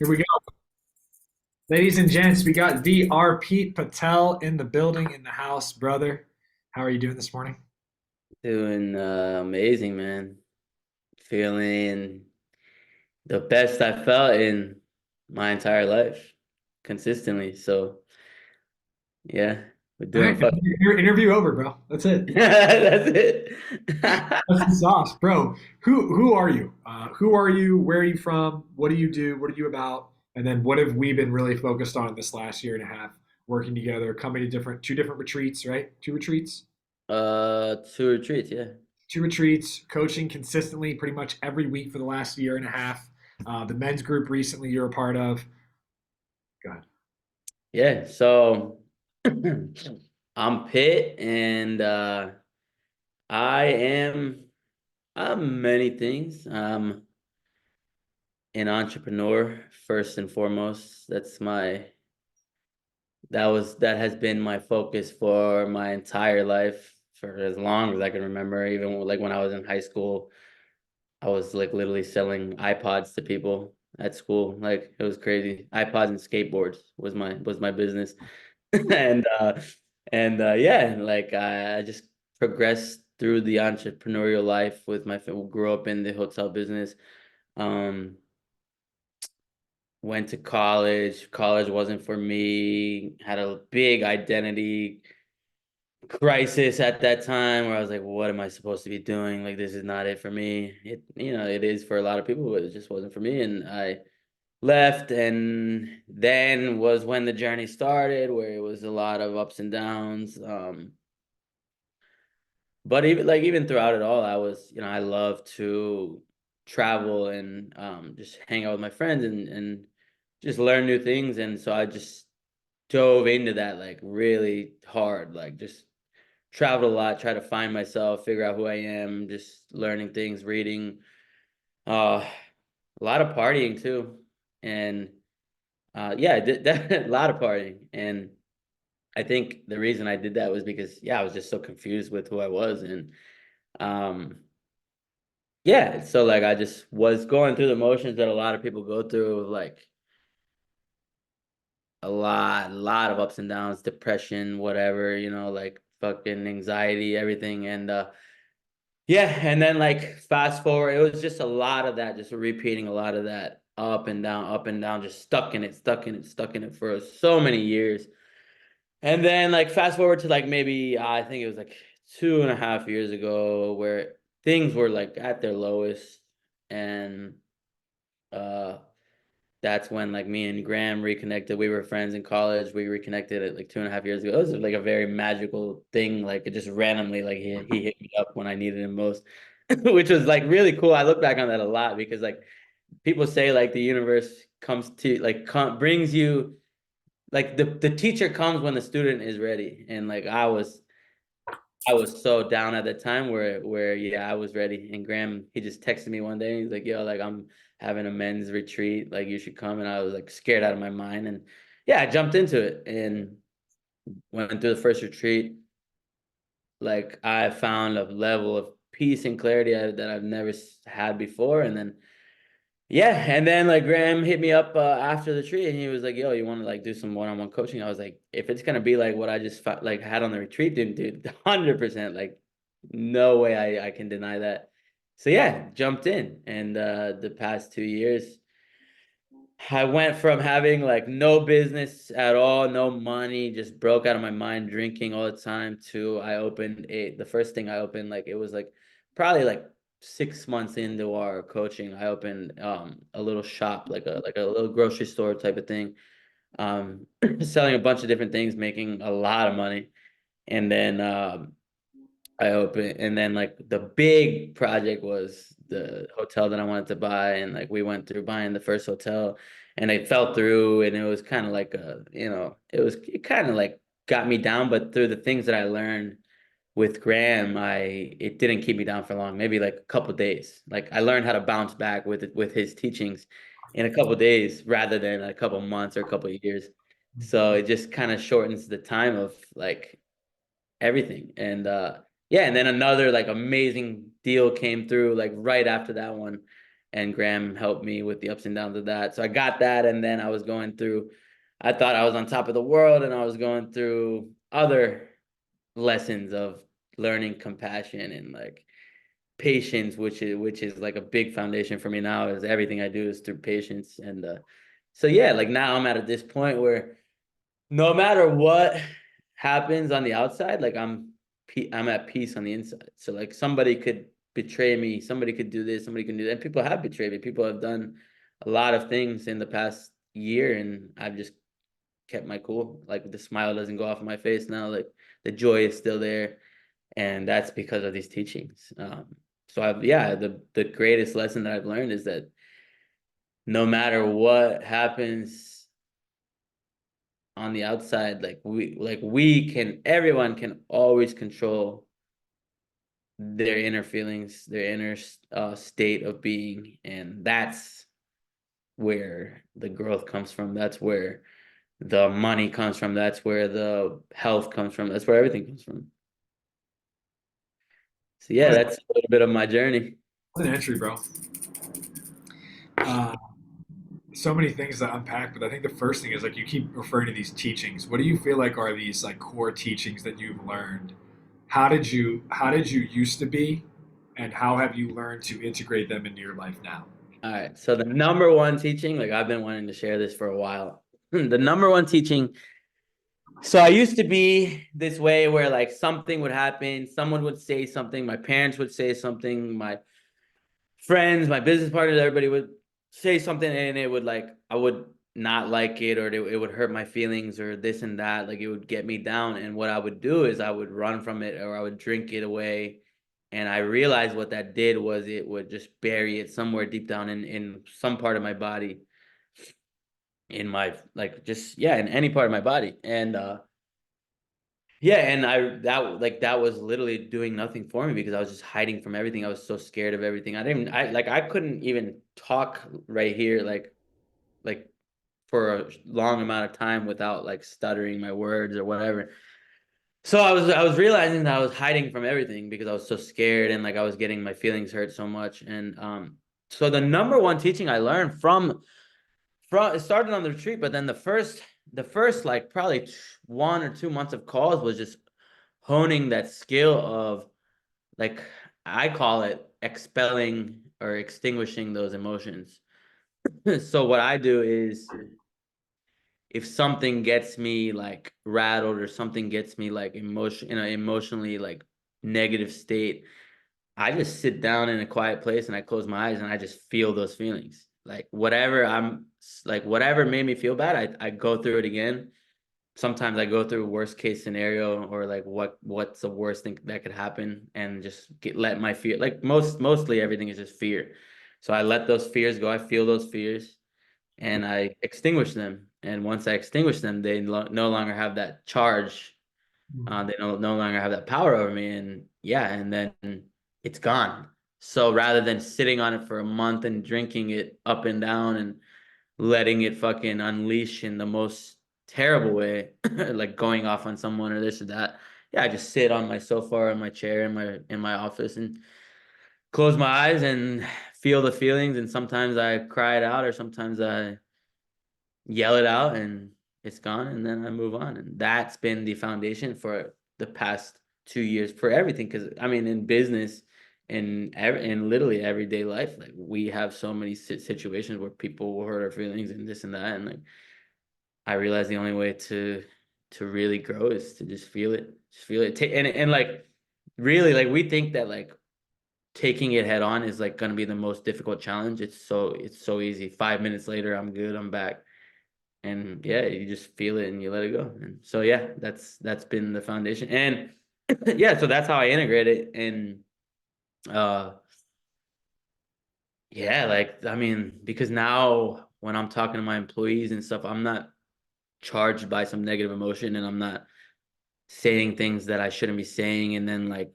Here we go. Ladies and gents, we got the Arpit Patel in the building, in the house, brother. How are you doing this morning? Doing amazing, man. Feeling the best I felt in my entire life consistently. So, yeah, we're All doing right, fuck. your interview over, bro. That's it. That's it. That's the sauce, bro. Who are you? Who are you? Where are you from? What do you do? What are you about? And then what have we been really focused on this last year and a half, working together, coming to two different retreats, right? Two retreats, Two retreats, yeah. two retreats, coaching consistently, pretty much every week for the last year and a half. The men's group recently you're a part of. God. Yeah, so I'm Pitt and I am I'm many things. An entrepreneur first and foremost. That has been my focus for my entire life for as long as I can remember. Even like when I was in high school, I was like literally selling iPods to people at school. Like it was crazy. iPods and skateboards was my business. and uh yeah, like I just progressed through the entrepreneurial life with my grew up in the hotel business. Um Went to college. College wasn't for me. Had a big identity crisis at that time where I was like, what am I supposed to be doing? Like, this is not it for me. It is for a lot of people, but it just wasn't for me. And I left, and then was when the journey started, where it was a lot of ups and downs. But even throughout it all, I love to travel and just hang out with my friends and just learn new things. And so I just dove into that like really hard, like just traveled a lot, try to find myself, figure out who I am, just learning things, reading, a lot of partying too. And yeah, I did that, a lot of partying. And I think the reason I did that was because yeah, I was just so confused with who I was. And um yeah, so like I just was going through the motions that a lot of people go through, like a lot of ups and downs, depression, whatever, like fucking anxiety, everything. And yeah, and then like fast forward, it was just a lot of that, just repeating a lot of that up and down, just stuck in it, stuck in it, stuck in it for so many years. And then like fast forward to like maybe I think it was like 2.5 years ago where things were like at their lowest. And uh that's when like me and Graham reconnected. We were friends in college. We reconnected at like 2.5 years ago. It was like a very magical thing. Like it just randomly, like he hit me up when I needed him most, which was like really cool. I look back on that a lot because like people say like the universe comes to like brings you like the teacher comes when the student is ready. And like I was so down at the time where yeah, I was ready. And Graham, he just texted me one day. He's like, "Yo, like I'm having a men's retreat. Like you should come." And I was like scared out of my mind. And yeah, I jumped into it and went through the first retreat. Like I found a level of peace and clarity that I've never had before. And then yeah, and then like Graham hit me up after the tree, and he was like, "Yo, you want to like do some one-on-one coaching?" I was like, "If it's gonna be like what I just like had on the retreat, dude, 100%, like no way I can deny that." So yeah, jumped in, and the past 2 years, I went from having like no business at all, no money, just broke out of my mind, drinking all the time, to the first thing I opened, like it was like probably like 6 months into our coaching, I opened a little shop, like a little grocery store type of thing, selling a bunch of different things, making a lot of money. And then I opened, and then like the big project was the hotel that I wanted to buy, and like we went through buying the first hotel, and it fell through, and it was kind of like it kind of like got me down, but through the things that I learned with Graham, it didn't keep me down for long, maybe like a couple days. Like I learned how to bounce back with his teachings in a couple days rather than a couple months or a couple years. So it just kind of shortens the time of like everything. And yeah, and then another like amazing deal came through like right after that one. and Graham helped me with the ups and downs of that. So I got that, and then I thought I was on top of the world, and I was going through other lessons of learning compassion and like patience, which is like a big foundation for me now. Is everything I do is through patience, and so yeah, like now I'm at this point where no matter what happens on the outside, like I'm at peace on the inside. So like somebody could betray me, somebody could do this, somebody can do that. And people have betrayed me. People have done a lot of things in the past year, and I've just kept my cool. Like the smile doesn't go off my face now. Like the joy is still there, and that's because of these teachings. So I've yeah, the greatest lesson that I've learned is that no matter what happens on the outside, everyone can always control their inner feelings, their inner state of being, and that's where the growth comes from. That's where the money comes from. That's where the health comes from. That's where everything comes from. So yeah, What, that's a little bit of my journey. what an entry, bro. Uh, so many things to unpack, but I think the first thing is like you keep referring to these teachings. What do you feel like are these like core teachings that you've learned? How did you used to be, and how have you learned to integrate them into your life now? All right. So the number one teaching, like I've been wanting to share this for a while. The number one teaching. So I used to be this way where like something would happen, someone would say something, my parents would say something, my friends, my business partners, everybody would say something, and it would like I would not like it, or it would hurt my feelings or this and that. Like it would get me down. And what I would do is I would run from it, or I would drink it away. And I realized what that did was it would just bury it somewhere deep down in some part of my body, in my like just yeah, in any part of my body. And yeah, and that was literally doing nothing for me because I was just hiding from everything. I was so scared of everything. I couldn't even talk right here like for a long amount of time without like stuttering my words or whatever. So I was realizing that I was hiding from everything because I was so scared, and like I was getting my feelings hurt so much. And so the number one teaching I learned from it started on the retreat, but then the first like probably 1 or 2 months of calls was just honing that skill of like I call it expelling or extinguishing those emotions. So what I do is if something gets me like rattled, or something gets me like emotionally like negative state, I just sit down in a quiet place and I close my eyes and I just feel those feelings. Whatever made me feel bad, I go through it again. Sometimes I go through worst case scenario, or like what's the worst thing that could happen, and just let my fear, like mostly everything is just fear. So I let those fears go. I feel those fears and I extinguish them. And once I extinguish them, they no longer have that charge. They no longer have that power over me. And yeah, and then it's gone. So rather than sitting on it for a month and drinking it up and down and letting it fucking unleash in the most terrible way, like going off on someone or this or that. Yeah, I just sit on my sofa or in my chair in my office and close my eyes and feel the feelings. And sometimes I cry it out, or sometimes I yell it out, and it's gone, and then I move on. And that's been the foundation for the past 2 years for everything. Because I mean, in business, in literally everyday life, like we have so many situations where people will hurt our feelings and this and that, and like I realized the only way to really grow is to just feel it, and like really, like we think that like taking it head on is like going to be the most difficult challenge. It's so easy. 5 minutes later, I'm good. I'm back. And yeah, you just feel it and you let it go. And so yeah, that's been the foundation. And yeah, so that's how I integrate it. And uh yeah, like I mean, because now when I'm talking to my employees and stuff, I'm not charged by some negative emotion, and I'm not saying things that I shouldn't be saying, and then like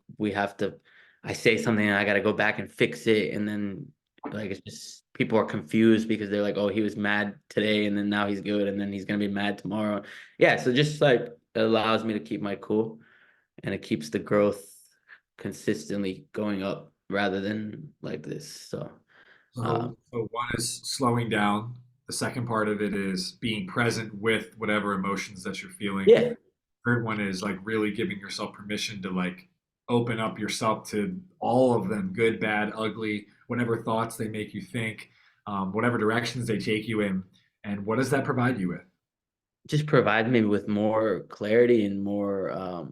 I say something and I gotta go back and fix it, and then like it's just people are confused because they're like, oh, he was mad today and then now he's good and then he's gonna be mad tomorrow. Yeah, so just like it allows me to keep my cool, and it keeps the growth consistently going up rather than like this. So So one is slowing down. The second part of it is being present with whatever emotions that you're feeling. Yeah, Third one is like really giving yourself permission to like open up yourself to all of them, good, bad, ugly, whatever thoughts they make you think, whatever directions they take you in. And what does that provide you with? just provide me with more clarity and more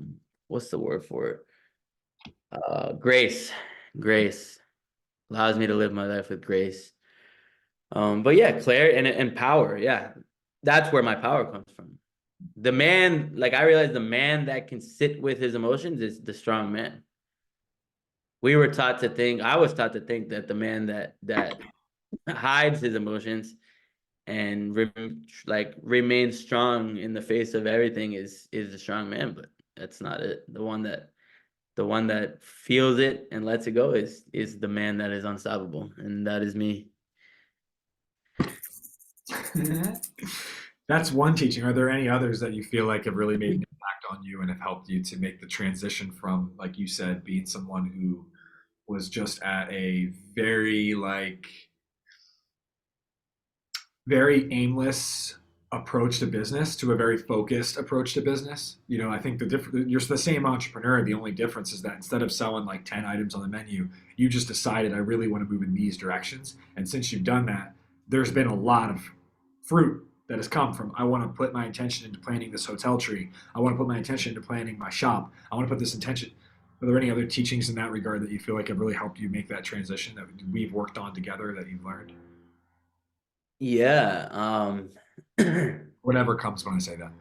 what's the word for it? Grace. Grace allows me to live my life with grace. But yeah, clarity and power. Yeah, that's where my power comes from. The man, like I realized, the man that can sit with his emotions is the strong man. We were taught to think. I was taught to think that the man that hides his emotions and remains strong in the face of everything is the strong man. But that's not it. The one that feels it and lets it go is the man that is unstoppable, and that is me. That's one teaching. Are there any others that you feel like have really made an impact on you and have helped you to make the transition from, like you said, being someone who was just at a very aimless approach to business to a very focused approach to business. You know, I think you're the same entrepreneur. The only difference is that instead of selling like 10 items on the menu, you just decided I really want to move in these directions. And since you've done that, there's been a lot of fruit that has come from I want to put my intention into planting this hotel tree. I want to put my intention into planning my shop. I want to put this intention. Are there any other teachings in that regard that you feel like have really helped you make that transition that we've worked on together that you've learned? Yeah. Whatever comes when I say that.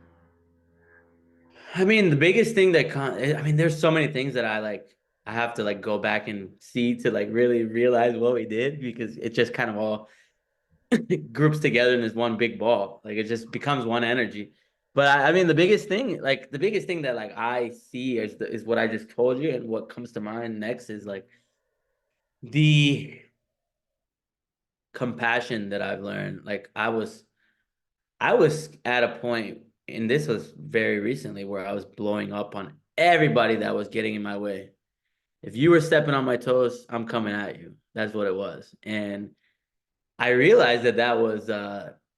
I mean, the biggest thing I mean, there's so many things that I have to like go back and see to like really realize what we did because it just kind of all groups together in this one big ball. Like it just becomes one energy. But I mean, the biggest thing that like I see is what I just told you, and what comes to mind next is like the compassion that I've learned. Like I was at a point, and this was very recently, where I was blowing up on everybody that was getting in my way. If you were stepping on my toes, I'm coming at you. That's what it was. And I realized that was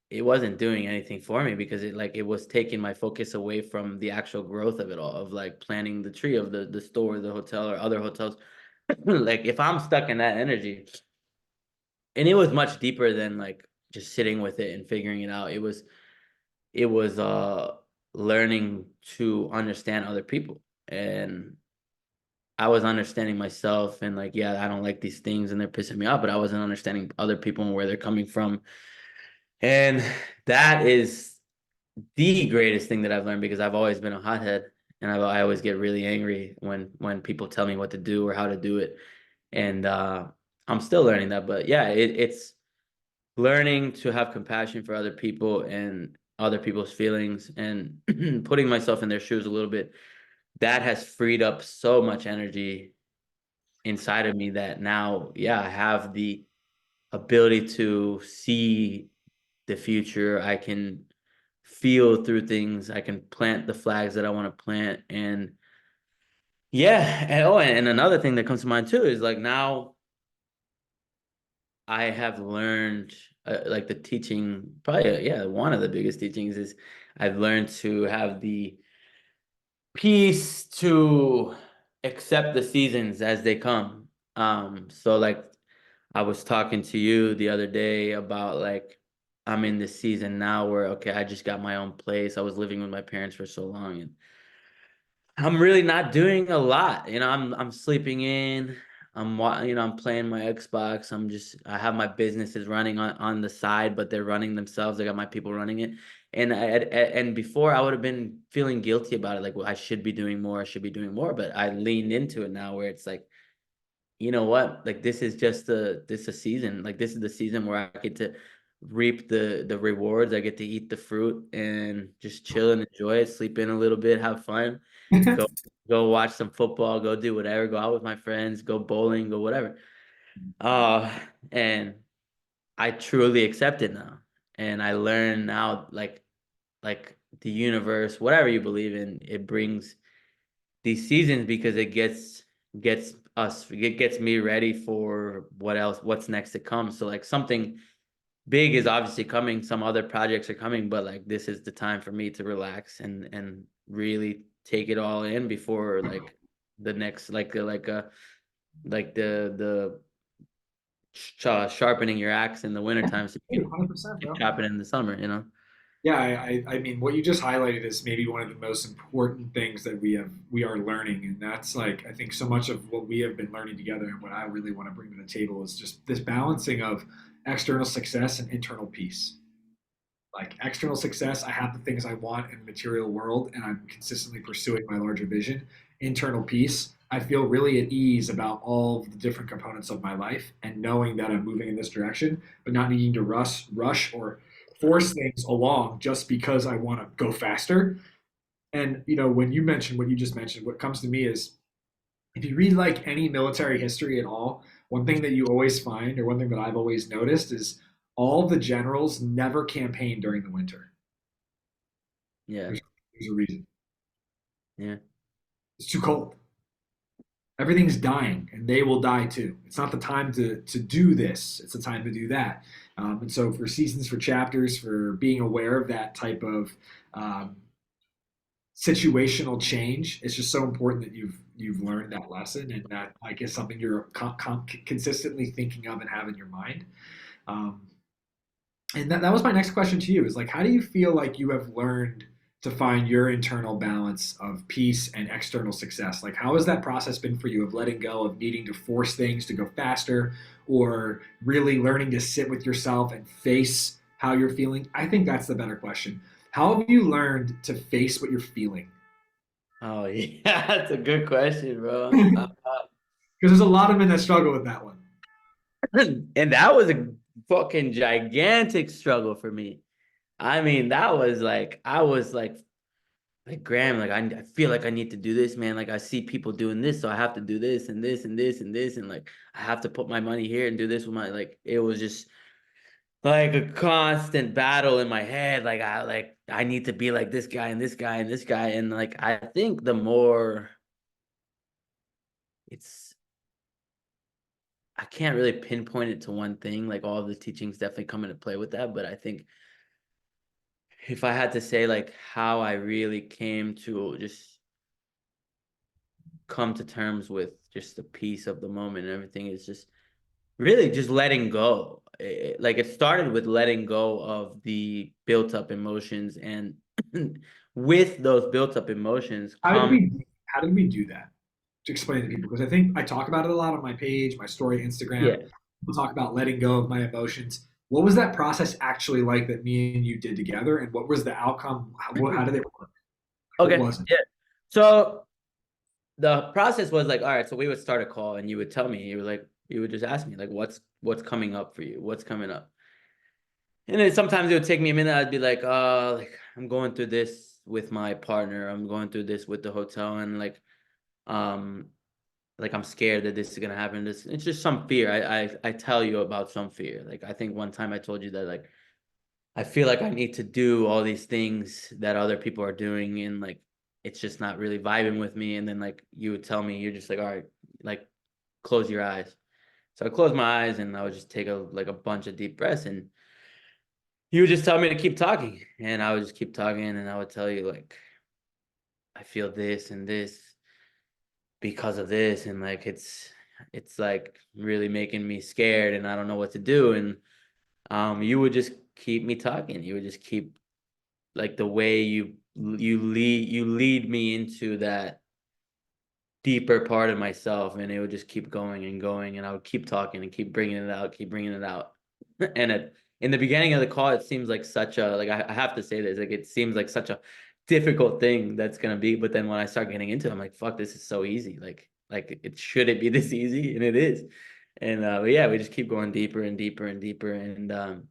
it wasn't doing anything for me because it was taking my focus away from the actual growth of it all, of like planting the tree of the store, the hotel, or other hotels. Like if I'm stuck in that energy, and it was much deeper than like just sitting with it and figuring it out. It was learning to understand other people, and I was understanding myself, and like, yeah, I don't like these things and they're pissing me off, but I wasn't understanding other people and where they're coming from. And that is the greatest thing that I've learned, because I've always been a hothead, and I always get really angry when people tell me what to do or how to do it. And I'm still learning that, but yeah, it's learning to have compassion for other people and other people's feelings, and putting myself in their shoes a little bit. That has freed up so much energy inside of me that now, yeah, I have the ability to see the future. I can feel through things. I can plant the flags that I want to plant. And yeah, and another thing that comes to mind too is like now I have learned like the teaching, probably yeah, one of the biggest teachings is I've learned to have the peace to accept the seasons as they come. So like I was talking to you the other day about like I'm in this season now where okay, I just got my own place. I was living with my parents for so long, and I'm really not doing a lot. I'm sleeping in. I'm playing my Xbox. I have my businesses running on the side, but they're running themselves. I got my people running it. And before I would have been feeling guilty about it, like, well, I should be doing more. I should be doing more. But I leaned into it now, where it's like, you know what? Like this is just a season. Like this is the season where I get to reap the rewards. I get to eat the fruit and just chill and enjoy it, sleep in a little bit, have fun, go go watch some football, go do whatever, go out with my friends, go bowling, go whatever. Uh and I truly accept it now. And I learn now, like the universe, whatever you believe in, it brings these seasons because it gets us. It gets me ready for what's next to come. So like something big is obviously coming. Some other projects are coming, but like this is the time for me to relax and really take it all in before like the next like the sharpening your axe in the wintertime so you can 100%, keep bro. chopping in the summer, you know? Yeah, I mean, what you just highlighted is maybe one of the most important things that we are learning, and that's like I think so much of what we have been learning together, and what I really want to bring to the table is just this balancing of external success and internal peace. Like external success, I have the things I want in the material world, and I'm consistently pursuing my larger vision. Internal peace, I feel really at ease about all the different components of my life, and knowing that I'm moving in this direction, but not needing to rush or force things along just because I want to go faster. And when you mentioned what you just mentioned, what comes to me is if you read like any military history at all, one thing that you always find, or one thing that I've always noticed, is all the generals never campaigned during the winter. Yeah. There's a reason. Yeah. It's too cold. Everything's dying, and they will die too. It's not the time to do this. It's the time to do that. And so, for seasons, for chapters, for being aware of that type of um, situational change, it's just so important that you've learned that lesson, and that like is something you're consistently thinking of and have in your mind. Um, and that was my next question to you is like, how do you feel like you have learned to find your internal balance of peace and external success? Like, how has that process been for you of letting go of needing to force things to go faster, or really learning to sit with yourself and face how you're feeling? I think that's the better question. How have you learned to face what you're feeling? Oh yeah, that's a good question, bro. Because there's a lot of men that struggle with that one. And that was a fucking gigantic struggle for me. I mean, that was like I was like Graham, like I feel like I need to do this, man. Like I see people doing this, so I have to do this and this and this and this, and like I have to put my money here and do this with my like. It was just like a constant battle in my head. Like I need to be like this guy and this guy and this guy, and like I think the more it's I can't really pinpoint it to one thing. Like all of the teachings definitely come into play with that, but I think if I had to say like how I really came to just come to terms with just the peace of the moment and everything is just really just letting go. Like it started with letting go of the built up emotions, and with those built up emotions How did come we do that? To explain to people, because I think I talk about it a lot on my page, my story, Instagram. yeah. We'll talk about letting go of my emotions. What was that process actually like that me and you did together, and what was the outcome? How did it work? What Okay. was it? Yeah. So the process was like, all right, so we would start a call and you would tell me, you would just ask me like what's coming up for you? What's coming up? And then sometimes it would take me a minute. I'd be like I'm going through this with my partner. I'm going through this with the hotel, and um, like I'm scared that this is gonna happen. This it's just some fear. I tell you about some fear. Like I think one time I told you that like I feel like I need to do all these things that other people are doing, and like it's just not really vibing with me. And then like you would tell me, you're just like, all right, like close your eyes. So I closed my eyes and I would just take a bunch of deep breaths, and you would just tell me to keep talking, and I would just keep talking, and I would tell you like I feel this and this because of this, and like it's like really making me scared, and I don't know what to do. And you would just keep me talking. You would just keep like the way you lead me into that deeper part of myself, and it would just keep going and going, and I would keep talking and keep bringing it out, keep bringing it out. And in the beginning of the call, it seems like such a like I have to say this, like it seems like such a difficult thing that's gonna be, but then when I start getting into it, I'm like, fuck, this is so easy. Like it shouldn't be this easy, and it is. And but yeah, we just keep going deeper and deeper and deeper, and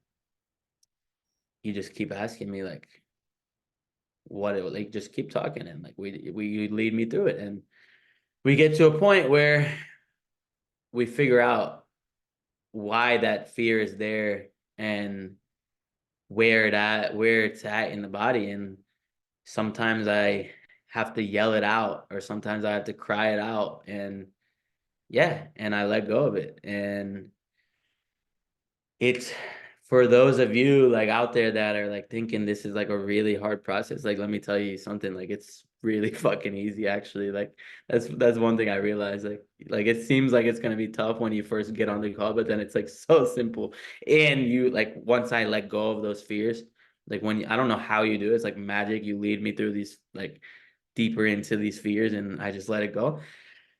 you just keep asking me like what it like just keep talking, and like we you lead me through it, and we get to a point where we figure out why that fear is there, and where it's at in the body. And sometimes I have to yell it out, or sometimes I have to cry it out, and yeah, and I let go of it. And it's for those of you like out there that are like thinking this is like a really hard process, like let me tell you something, like it's really fucking easy actually. Like that's one thing I realized. Like it seems like it's gonna be tough when you first get on the call, but then it's like so simple. And you like once I let go of those fears, like when I don't know how you do it, it's like magic. You lead me through these like deeper into these fears and I just let it go.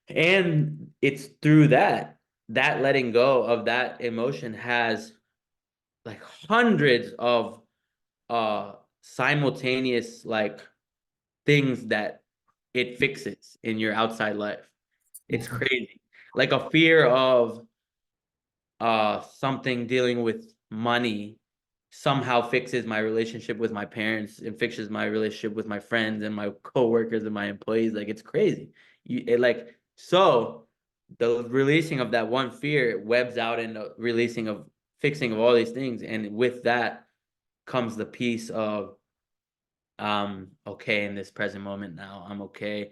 And it's through that letting go of that emotion has like hundreds of simultaneous like things that it fixes in your outside life. It's crazy. Like a fear of something dealing with money somehow fixes my relationship with my parents and fixes my relationship with my friends and my coworkers and my employees. Like it's crazy. Like so the releasing of that one fear webs out in the releasing of fixing of all these things. And with that comes the piece of okay in this present moment now. I'm okay.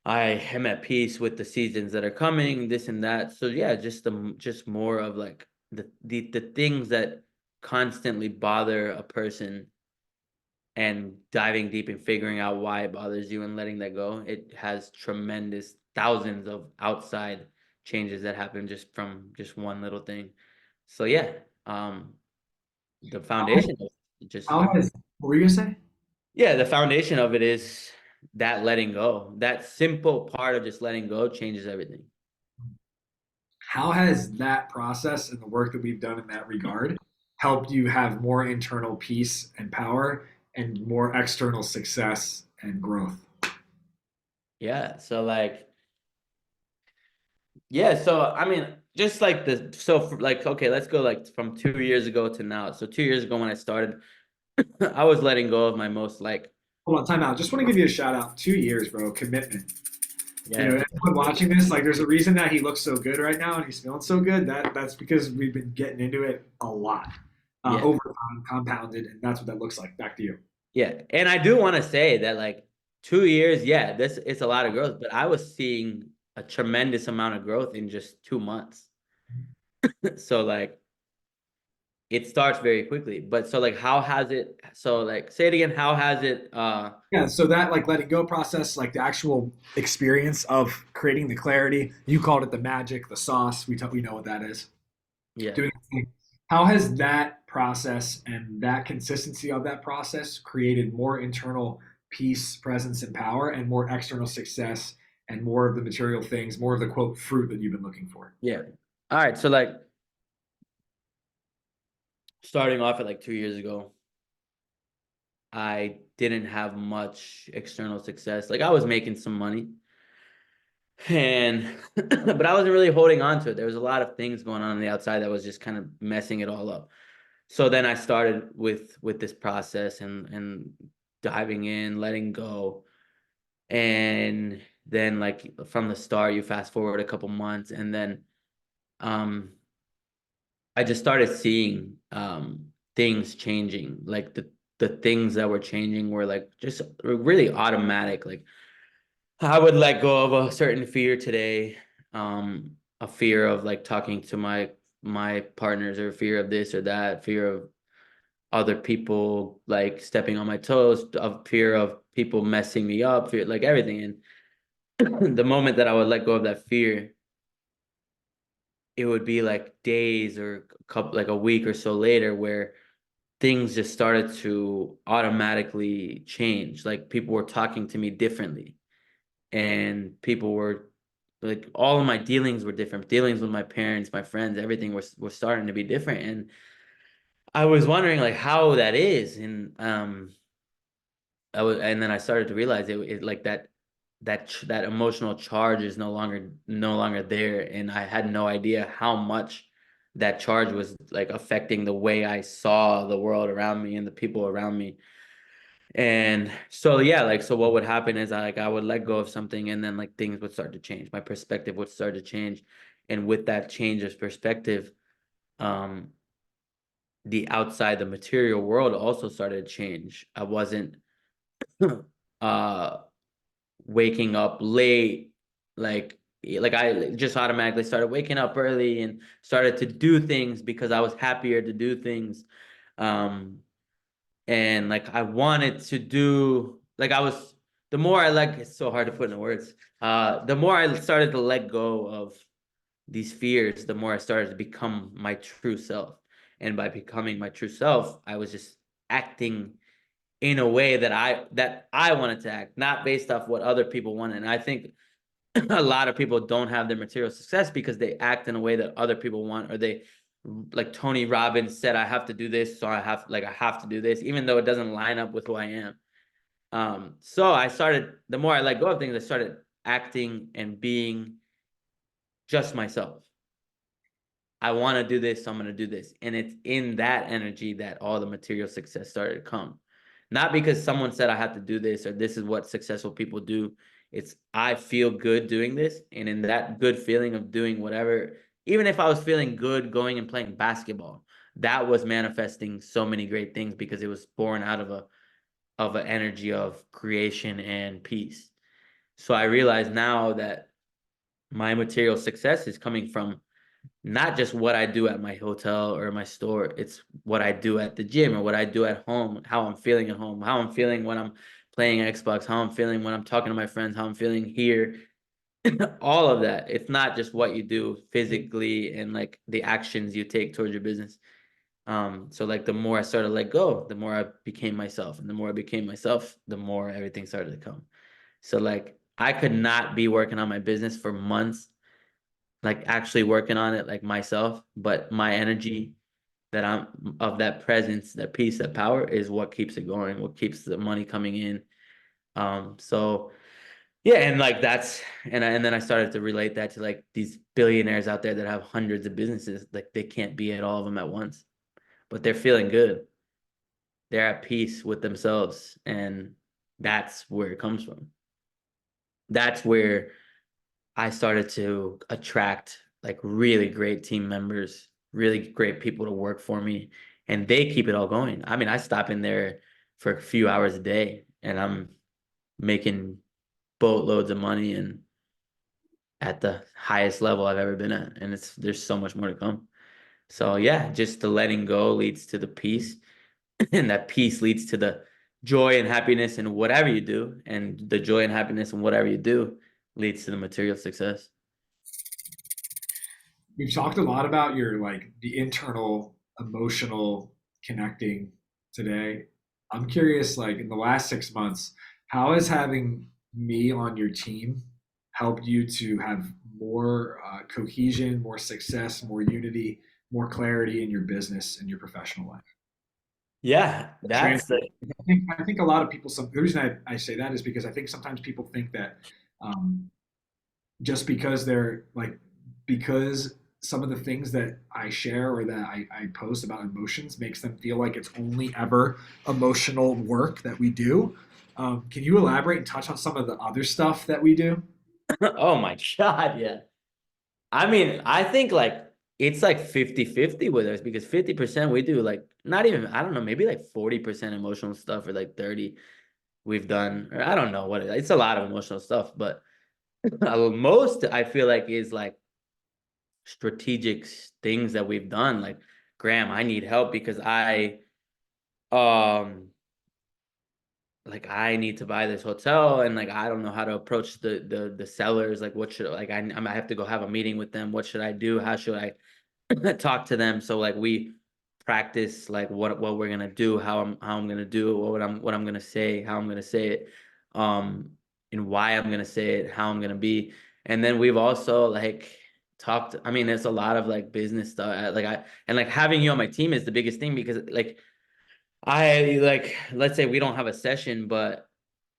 I am at peace with the seasons that are coming, this and that. So yeah, just more of like the things that constantly bother a person and diving deep and figuring out why it bothers you and letting that go. It has tremendous thousands of outside changes that happen just from just one little thing. So yeah, um the How, foundation of it just how has, what were you gonna say? yeah, the foundation of it is that letting go. That simple part of just letting go changes everything. How has that process and the work that we've done in that regard helped you have more internal peace and power and more external success and growth? Yeah. So like, yeah. So I mean, just like like, okay, let's go like from 2 years ago to now. So 2 years ago when I started, I was letting go of my most like, Hold on, time out. Just want to give you a shout out. 2 years, bro. Commitment. You yeah, know, everyone watching this, like, there's a reason that he looks so good right now and he's feeling so good. That's because we've been getting into it a lot, yeah, over time, compounded, and that's what that looks like. Back to you. yeah. And I do want to say that like 2 years, yeah, this it's a lot of growth, but I was seeing a tremendous amount of growth in just 2 months. So like it starts very quickly. But so like how has it so like say it again, how has it Yeah, so that like letting go process, like the actual experience of creating the clarity, you called it the magic, the sauce. We know what that is. yeah. Doing the thing. How has that process and that consistency of that process created more internal peace, presence, and power, and more external success, and more of the material things, more of the quote fruit that you've been looking for? Yeah. All right. So like starting off at like 2 years ago, I didn't have much external success. Like I was making some money and but I wasn't really holding on to it. There was a lot of things going on the outside that was just kind of messing it all up. So then I started with this process and diving in, letting go. And then like from the start, you fast forward a couple months and then um I just started seeing things changing. Like the things that were changing were like just really automatic. Like I would let go of a certain fear today, a fear of like talking to my partners, or fear of this or that, fear of other people like stepping on my toes, of fear of people messing me up, fear like everything. And the moment that I would let go of that fear, it would be like days or a couple like a week or so later where things just started to automatically change. Like people were talking to me differently, and people were like all of my dealings were different. Dealings with my parents, my friends, everything was starting to be different. And I was wondering like how that is. And and then I started to realize it like that emotional charge is no longer there, and I had no idea how much that charge was like affecting the way I saw the world around me and the people around me. And so yeah, like so what would happen is I would let go of something and then like things would start to change. My perspective would start to change. And with that change of perspective, um the outside, the material world also started to change. I wasn't uh waking up late, like like I just automatically started waking up early and started to do things because I was happier to do things. Um, and like I wanted to do like I was the more I like it's so hard to put into words. The more I started to let go of these fears, the more I started to become my true self. And by becoming my true self, I was just acting in a way that I wanted to act, not based off what other people wanted. And I think a lot of people don't have their material success because they act in a way that other people want, or they like Tony Robbins said, I have to do this, so I have to do this, even though it doesn't line up with who I am. So I started, the more I let go of things, I started acting and being just myself. I want to do this, so I'm going to do this. And it's in that energy that all the material success started to come. Not because someone said I have to do this or this is what successful people do. It's I feel good doing this. And in that good feeling of doing whatever, even if I was feeling good going and playing basketball, that was manifesting so many great things because it was born out of an energy of creation and peace. So I realize now that my material success is coming from not just what I do at my hotel or my store. It's what I do at the gym or what I do at home, how I'm feeling at home, how I'm feeling when I'm playing Xbox, how I'm feeling when I'm talking to my friends, how I'm feeling here. All of that. It's not just what you do physically and like the actions you take towards your business. So like the more I started to let go, the more I became myself. And the more I became myself, the more everything started to come. So like I could not be working on my business for months, like actually working on it like myself, but my energy that I'm of that presence, that peace, that power is what keeps it going, what keeps the money coming in. So yeah, and like that's and then I started to relate that to like these billionaires out there that have hundreds of businesses, like they can't be at all of them at once, but they're feeling good. They're at peace with themselves, and that's where it comes from. That's where I started to attract like really great team members, really great people to work for me, and they keep it all going. I mean, I stop in there for a few hours a day and I'm making boatloads of money and at the highest level I've ever been at. And there's so much more to come. So yeah, just the letting go leads to the peace, and that peace leads to the joy and happiness in whatever you do, and the joy and happiness in whatever you do leads to the material success. We've talked a lot about your like the internal emotional connecting today. I'm curious, like in the last 6 months, how has having me on your team helped you to have more cohesion, more success, more unity, more clarity in your business and your professional life? Yeah, Translate. that's I think a lot of people. The reason I say that is because I think sometimes people think that just because they're like because some of the things that I share or that I post about emotions makes them feel like it's only ever emotional work that we do. Can you elaborate and touch on some of the other stuff that we do? oh my God, yeah. I mean, I think like it's like 50-50 with us because 50% we do like not even, I don't know, maybe like 40% emotional stuff or like 30 we've done, or I don't know what it's a lot of emotional stuff, but most I feel like is like strategic things that we've done. Like, Graham, I need help because um like I need to buy this hotel and like I don't know how to approach the sellers. Like what should like I might have to go have a meeting with them. What should I do? How should I talk to them? So like we practice like what we're gonna do, how I'm gonna do it, what I'm gonna say, how I'm gonna say it, um, and why I'm gonna say it, how I'm gonna be. And then we've also like talked. I mean, there's a lot of like business stuff. Like I and like having you on my team is the biggest thing because like I like let's say we don't have a session, but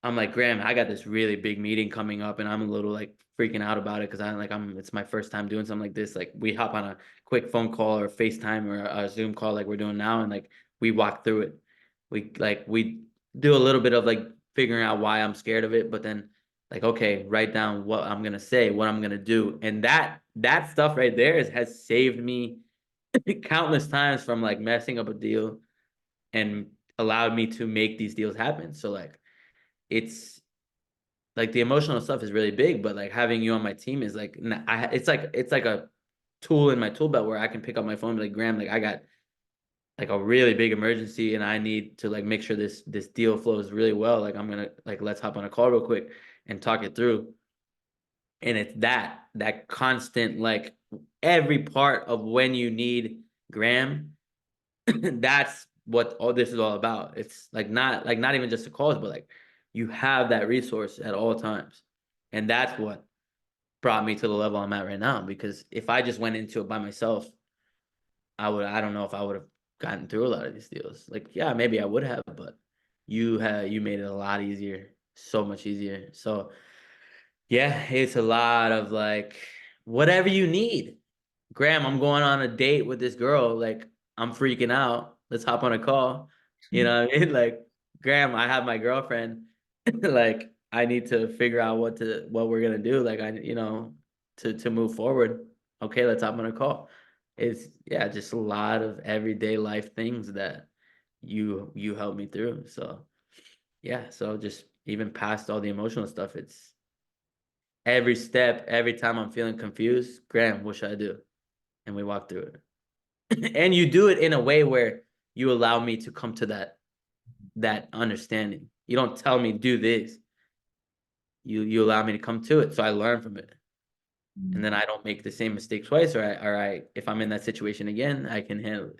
I'm like, Graham, I got this really big meeting coming up and I'm a little like freaking out about it because I'm it's my first time doing something like this. Like we hop on a quick phone call or FaceTime or a Zoom call like we're doing now and like we walk through it. We do a little bit of like figuring out why I'm scared of it, but then like okay, write down what I'm gonna say, what I'm gonna do. And that stuff right there has saved me countless times from like messing up a deal and allowed me to make these deals happen. So like it's like the emotional stuff is really big, but like having you on my team is like it's like a tool in my tool belt where I can pick up my phone and be like, Graham, like I got like a really big emergency and I need to like make sure this deal flows really well. Like I'm gonna like let's hop on a call real quick and talk it through. And it's that constant like every part of when you need Graham, that's what all this is all about. It's like not even just the calls, but like you have that resource at all times. And that's what brought me to the level I'm at right now. Because if I just went into it by myself, I don't know if I would have gotten through a lot of these deals. Like, yeah, maybe I would have, but you made it a lot easier, so much easier. So yeah, it's a lot of like whatever you need. Graham, I'm going on a date with this girl. Like, I'm freaking out. Let's hop on a call. You know what I mean? Like, Graham, I have my girlfriend. Like, I need to figure out what we're gonna do. Like, to move forward. Okay, let's hop on a call. It's yeah, just a lot of everyday life things that you helped me through. So yeah, so just even past all the emotional stuff, it's every step, every time I'm feeling confused, Graham, what should I do? And we walk through it. And you do it in a way where you allow me to come to that understanding. You don't tell me do this. You allow me to come to it. So I learn from it. And then I don't make the same mistake twice, or I if I'm in that situation again, I can handle it.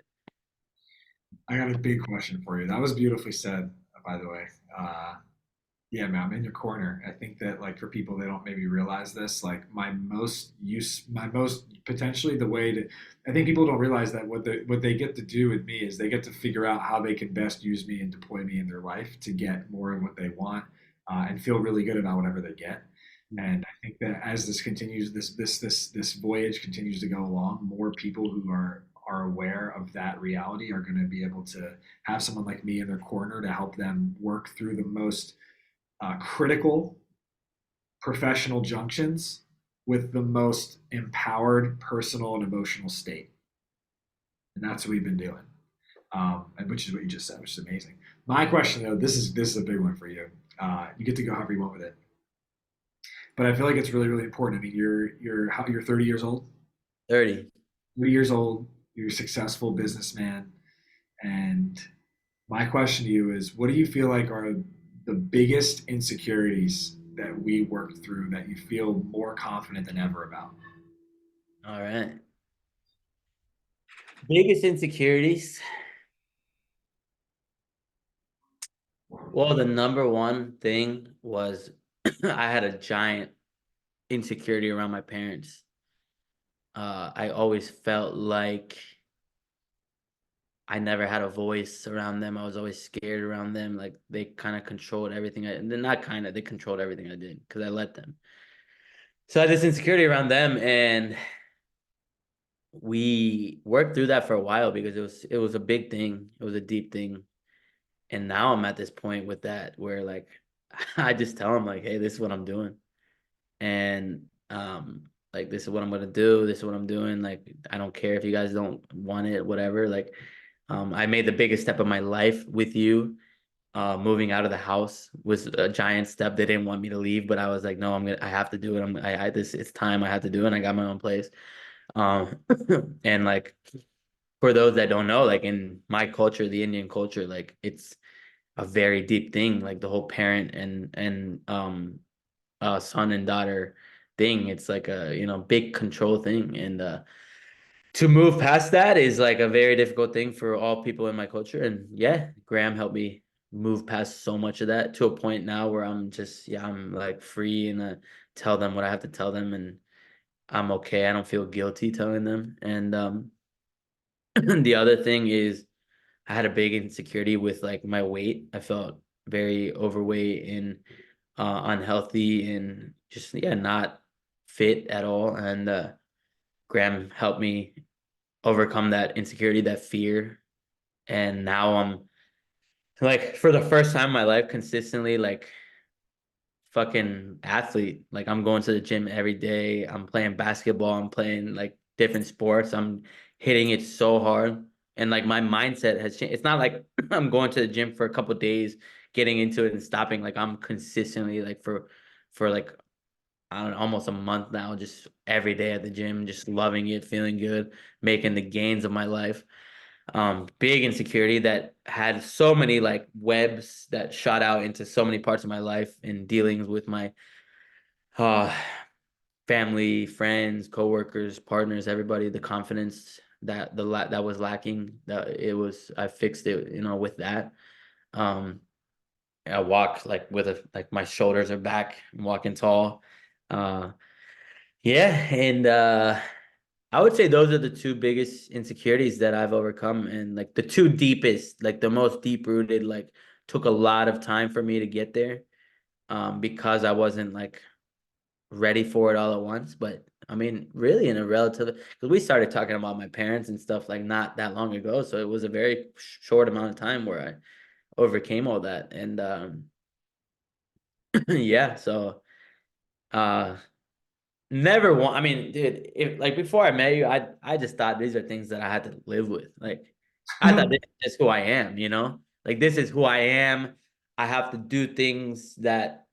I got a big question for you. That was beautifully said, by the way. Yeah, man, I'm in your corner. I think that like for people they don't maybe realize this, like my most potentially the way to, I think people don't realize that what they get to do with me is they get to figure out how they can best use me and deploy me in their life to get more of what they want and feel really good about whatever they get. And I think that as this continues, this voyage continues to go along, more people who are aware of that reality are going to be able to have someone like me in their corner to help them work through the most critical professional junctions with the most empowered personal and emotional state. And that's what we've been doing. And which is what you just said, which is amazing. My question though, this is a big one for you. You get to go however you want with it, but I feel like it's really really important. I mean, you're 30 years old. 30. 30 years old. You're a successful businessman, and my question to you is, what do you feel like are the biggest insecurities that we worked through that you feel more confident than ever about? All right. Biggest insecurities. Well, the number one thing was I had a giant insecurity around my parents. I always felt like I never had a voice around them. I was always scared around them. Like they kind of controlled everything. And then not kind of, they controlled everything I did because I let them. So I had this insecurity around them, and we worked through that for a while because it was a big thing. It was a deep thing. And now I'm at this point with that where like I just tell them like, hey, this is what I'm doing. And like this is what I'm gonna do, this is what I'm doing. Like I don't care if you guys don't want it, whatever. Like I made the biggest step of my life with you. Moving out of the house was a giant step. They didn't want me to leave, but I was like, no, I have to do it. I this it's time I have to do it. And I got my own place. Um and like for those that don't know, like in my culture, the Indian culture, like it's a very deep thing, like the whole parent and son and daughter thing. It's like a big control thing, and to move past that is like a very difficult thing for all people in my culture. And yeah, Graham helped me move past so much of that to a point now where I'm just I'm like free and tell them what I have to tell them, and I'm okay. I don't feel guilty telling them. And the other thing is I had a big insecurity with like my weight. I felt very overweight and unhealthy and just not fit at all. And Graham helped me overcome that insecurity, that fear. And now I'm like for the first time in my life consistently like fucking athlete. Like I'm going to the gym every day. I'm playing basketball. I'm playing like different sports. I'm hitting it so hard. And like my mindset has changed. It's not like I'm going to the gym for a couple days, getting into it and stopping. Like I'm consistently like for like, I don't know, almost a month now, just every day at the gym, just loving it, feeling good, making the gains of my life. Big insecurity that had so many like webs that shot out into so many parts of my life in dealings with my uh family, friends, coworkers, partners, everybody, the confidence that was lacking, that it was, I fixed it, with that. Um, I walk like with a like my shoulders are back, I'm walking tall. Uh, yeah, and I would say those are the two biggest insecurities that I've overcome, and like the two deepest, like the most deep rooted, like took a lot of time for me to get there, because I wasn't like ready for it all at once. But I mean, really in a relative, because we started talking about my parents and stuff like not that long ago. So it was a very short amount of time where I overcame all that. And yeah, so uh never want, I mean, dude, if like before I met you, I just thought these are things that I had to live with. Like I thought this is just who I am, you know? Like this is who I am. I have to do things that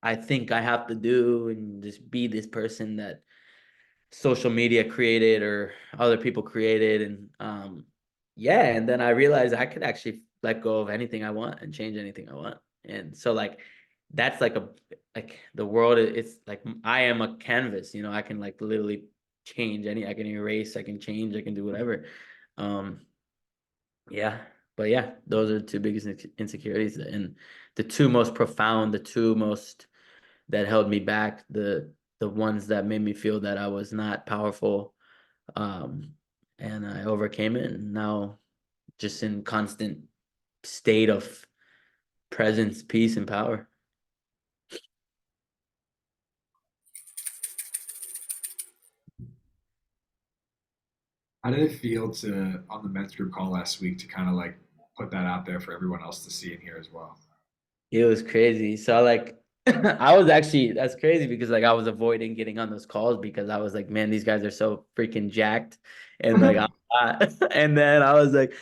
I think I have to do and just be this person that social media created or other people created. And yeah, and then I realized I could actually let go of anything I want and change anything I want. And so like that's like a, like the world, it's like I am a canvas, I can like literally change any, I can erase, I can change, I can do whatever. um yeah, but yeah, those are the two biggest insecurities, and the two most profound, the two most that held me back, the ones that made me feel that I was not powerful. Um, and I overcame it, and now just in constant state of presence, peace, and power. How did it feel to on the men's group call last week to kind of like put that out there for everyone else to see and hear as well? It was crazy. So like I was actually, that's crazy because like I was avoiding getting on those calls because I was like, man, these guys are so freaking jacked. And like I'm not. And then I was like,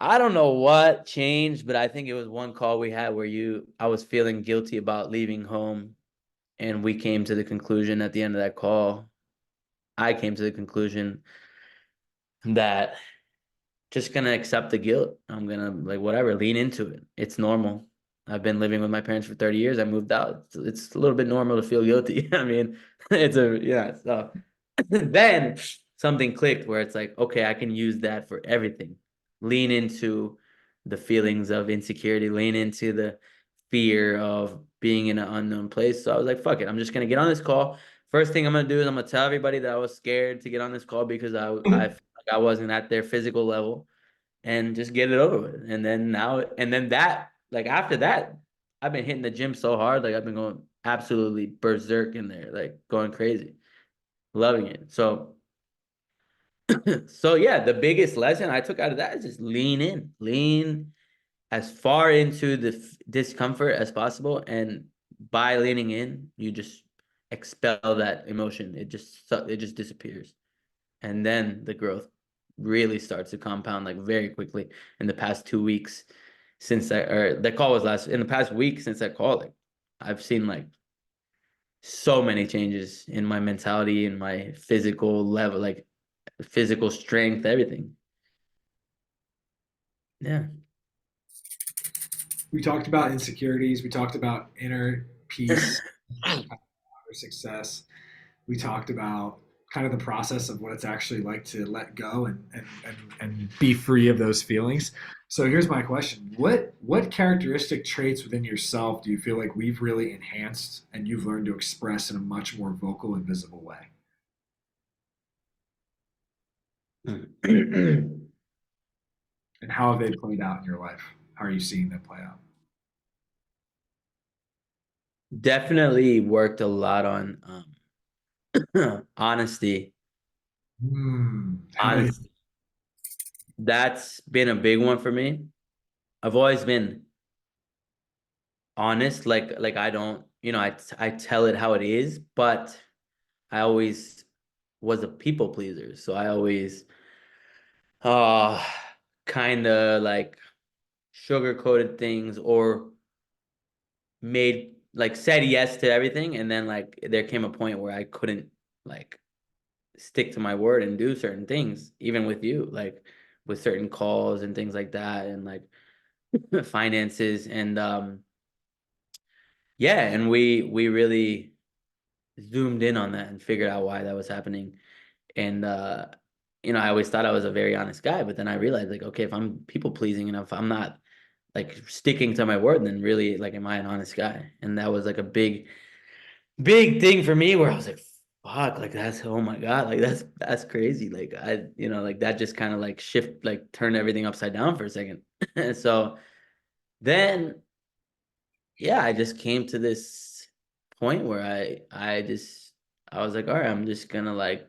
I don't know what changed, but I think it was one call we had where I was feeling guilty about leaving home. And we came to the conclusion at the end of that call, I came to the conclusion that just gonna accept the guilt. I'm gonna like whatever, lean into it. It's normal. I've been living with my parents for 30 years. I moved out. It's a little bit normal to feel guilty. I mean, it's a yeah. So then something clicked where it's like, okay, I can use that for everything. Lean into the feelings of insecurity, lean into the fear of being in an unknown place. So I was like, fuck it. I'm just gonna get on this call. First thing I'm gonna do is I'm gonna tell everybody that I was scared to get on this call because I felt like I wasn't at their physical level, and just get it over with. And then now, and then that, like after that, I've been hitting the gym so hard, like I've been going absolutely berserk in there, like going crazy, loving it. So, so yeah, the biggest lesson I took out of that is just lean in, lean as far into the discomfort as possible, and by leaning in, you just expel that emotion. It just disappears, and then the growth really starts to compound like very quickly. In the past 2 weeks since or the call was last, in the past week since that call, like I've seen like so many changes in my mentality, in my physical level, like physical strength, everything. Yeah. We talked about insecurities. We talked about inner peace, outer success. We talked about kind of the process of what it's actually like to let go and be free of those feelings. So here's my question. What characteristic traits within yourself do you feel like we've really enhanced and you've learned to express in a much more vocal and visible way? And how have they played out in your life? How are you seeing them play out? Definitely worked a lot on honesty. Hell yeah. Honesty. That's been a big one for me. I've always been honest, like I don't, I tell it how it is, but I always was a people pleaser. So I always uh kind of like sugar coated things or made like said yes to everything, and then like there came a point where I couldn't like stick to my word and do certain things, even with you, like with certain calls and things like that, and like finances and yeah, and we really zoomed in on that and figured out why that was happening. And I always thought I was a very honest guy, but then I realized like, okay, if I'm people pleasing and if I'm not like sticking to my word, then really like am I an honest guy? And that was like a big thing for me where I was like, fuck, like that's oh my God, like that's crazy. Like like that just kind of like turned everything upside down for a second. So then yeah, I just came to this point where I was like, all right, I'm just gonna like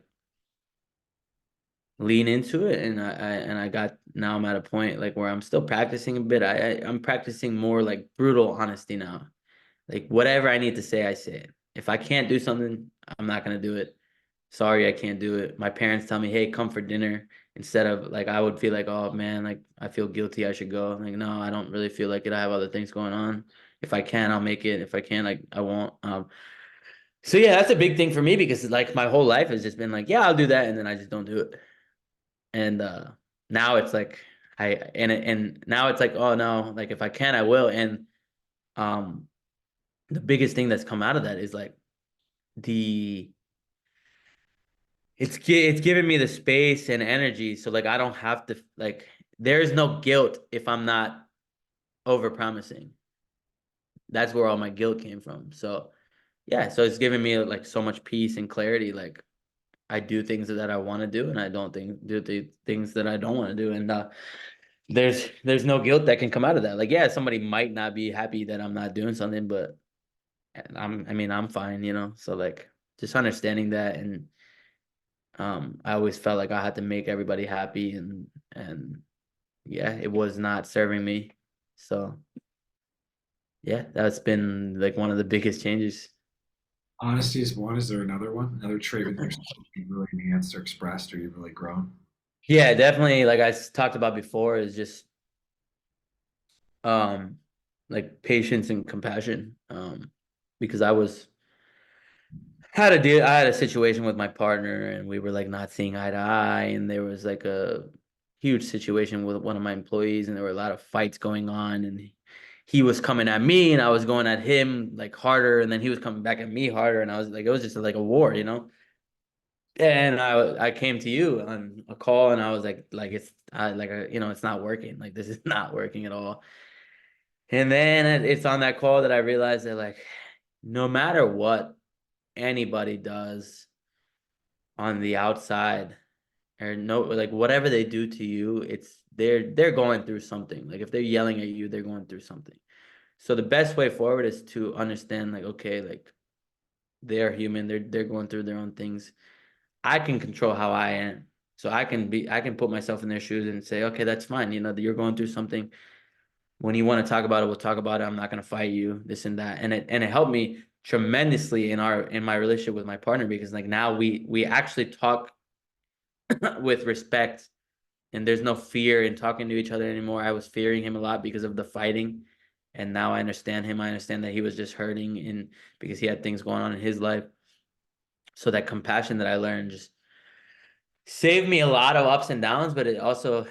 lean into it, and I got now I'm at a point like where I'm still practicing a bit. I'm practicing more like brutal honesty now. Like whatever I need to say, I say it. If I can't do something, I'm not gonna do it. Sorry, I can't do it. My parents tell me, hey, come for dinner. Instead of like I would feel like, oh man, like I feel guilty, I should go. Like, no, I don't really feel like it. I have other things going on. If I can, I'll make it. If I can, like I won't. So yeah, that's a big thing for me because like my whole life has just been like, yeah, I'll do that, and then I just don't do it. And now it's like and now it's like, oh no, like if I can, I will. And um the biggest thing that's come out of that is like the it's given me the space and energy, so like I don't have to like there's no guilt if I'm not over promising. That's where all my guilt came from. So yeah, so it's given me like so much peace and clarity. Like I do things that I want to do, and I don't do the things that I don't want to do. And there's no guilt that can come out of that. Like yeah, somebody might not be happy that I'm not doing something, but I mean I'm fine, So like just understanding that, and I always felt like I had to make everybody happy, and yeah, it was not serving me. So yeah, that's been like one of the biggest changes. Honesty is one. Is there another one? Another trait with yourself you've really enhanced or expressed or you've really grown? Yeah, definitely. Like talked about before, is just um like patience and compassion. Because I had a situation with my partner, and we were like not seeing eye to eye, and there was like a huge situation with one of my employees, and there were a lot of fights going on, and he was coming at me and I was going at him like harder, and then he was coming back at me harder, and I was like it was just like a war. And I came to you on a call, and I was like it's it's not working. Like this is not working at all. And then it's on that call that I realized that like no matter what anybody does on the outside, or no, like whatever they do to you, it's they're going through something. Like if they're yelling at you, they're going through something. So the best way forward is to understand like okay, like they're human, they're going through their own things. I can control how I am. So I can put myself in their shoes and say, okay, that's fine. You're going through something. When you want to talk about it, we'll talk about it. I'm not gonna fight you, this and that. And it helped me tremendously in my relationship with my partner, because like now we actually talk with respect, and there's no fear in talking to each other anymore. I was fearing him a lot because of the fighting, and now I understand him. I understand that he was just hurting and because he had things going on in his life. So that compassion that I learned just saved me a lot of ups and downs, but it also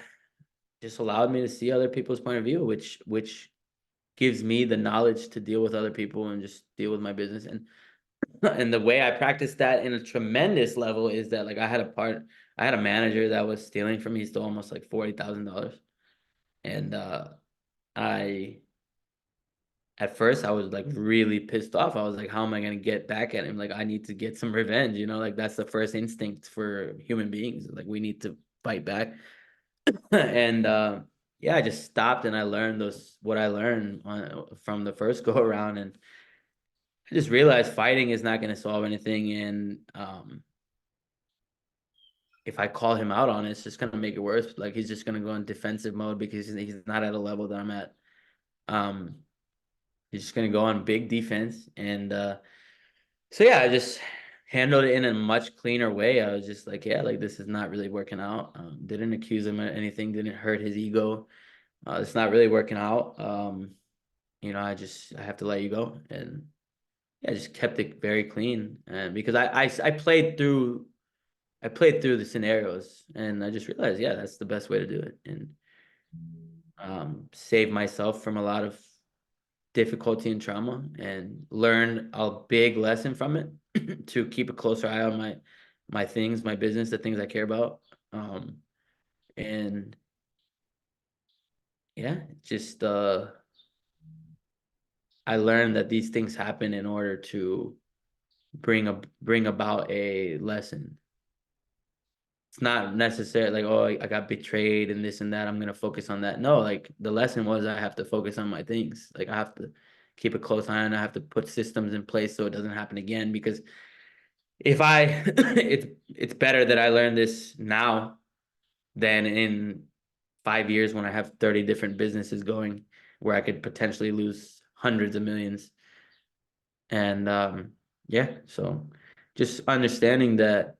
just allowed me to see other people's point of view, which gives me the knowledge to deal with other people and just deal with my business. And and the way I practiced that in a tremendous level is that like I had a manager that was stealing from me. He stole almost like $40,000. And I at first I was like really pissed off. I was like, how am I gonna get back at him? Like I need to get some revenge, like that's the first instinct for human beings. Like we need to fight back. And yeah, I just stopped and I learned what I learned from the first go around, and I just realized fighting is not gonna solve anything. And if I call him out on it, it's just gonna make it worse. Like he's just gonna go in defensive mode because he's not at a level that I'm at. Um, he's just gonna go on big defense, and so yeah, I just handled it in a much cleaner way. I was just like, yeah, like this is not really working out. Didn't accuse him of anything, didn't hurt his ego. It's not really working out. I have to let you go, and yeah, I just kept it very clean. And because I played through the scenarios, and I just realized, yeah, that's the best way to do it, and save myself from a lot of difficulty and trauma, and learn a big lesson from it to keep a closer eye on my things, my business, the things I care about. And yeah, just I learned that these things happen in order to bring about a lesson. It's not necessarily like, oh, I got betrayed and this and that, I'm gonna focus on that. No, like the lesson was I have to focus on my things. Like I have to keep a close eye on, I have to put systems in place so it doesn't happen again. Because if I it's better that I learn this now than in 5 years when I have 30 different businesses going, where I could potentially lose hundreds of millions. And yeah, so just understanding that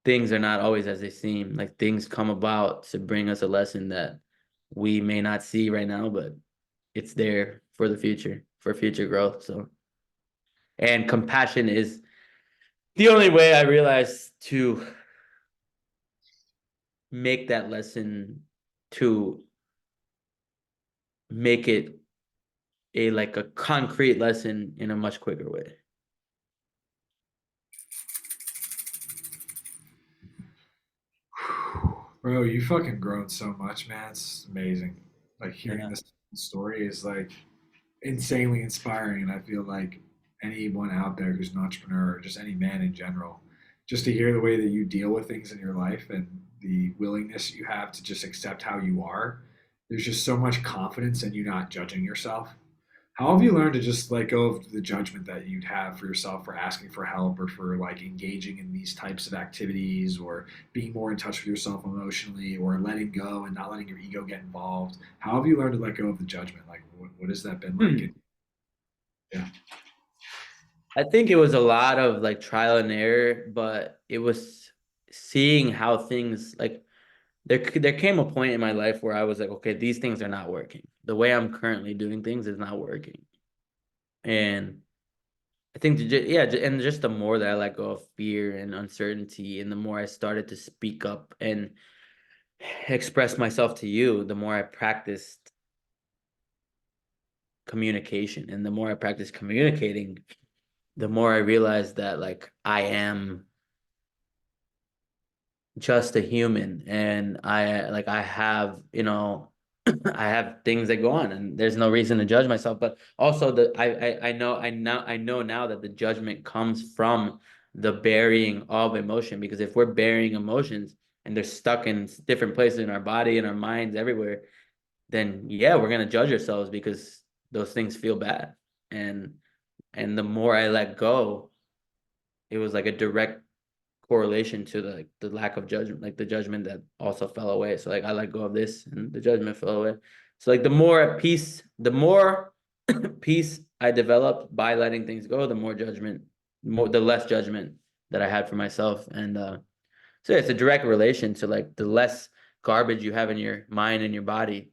things are not always as they seem. Like things come about to bring us a lesson that we may not see right now, but it's there for the future, for future growth. So, and compassion is the only way I realize to make that lesson, to make it a like a concrete lesson in a much quicker way. Bro, you fucking grown so much, man. It's amazing. Like hearing Yeah. this story is like insanely inspiring, and I feel like anyone out there who's an entrepreneur, or just any man in general, just to hear the way that you deal with things in your life and the willingness you have to just accept how you are, there's just so much confidence in you not judging yourself. How have you learned to just let go of the judgment that you'd have for yourself for asking for help or for like engaging in these types of activities or being more in touch with yourself emotionally or letting go and not letting your ego get involved? How have you learned to let go of the judgment? Like, what has that been like? Hmm. Yeah. I think it was a lot of like trial and error, but it was seeing how things like there came a point in my life where I was like, okay, these things are not working. The way I'm currently doing things is not working. And I think, yeah, and just the more that I let go of fear and uncertainty, and the more I started to speak up and express myself to you, the more I practiced communication. And the more I practiced communicating, the more I realized that like I am just a human, and I have, I have things that go on, and there's no reason to judge myself. But also I know now that the judgment comes from the burying of emotion, because if we're burying emotions and they're stuck in different places in our body and our minds everywhere, then yeah, we're gonna judge ourselves because those things feel bad. And and the more I let go, it was like a direct correlation to the lack of judgment, like the judgment that also fell away. So like I let go of this and the judgment fell away. So like the more at peace, the more peace I developed by letting things go, the more judgment, the less judgment that I had for myself. And so yeah, it's a direct relation to like the less garbage you have in your mind and your body,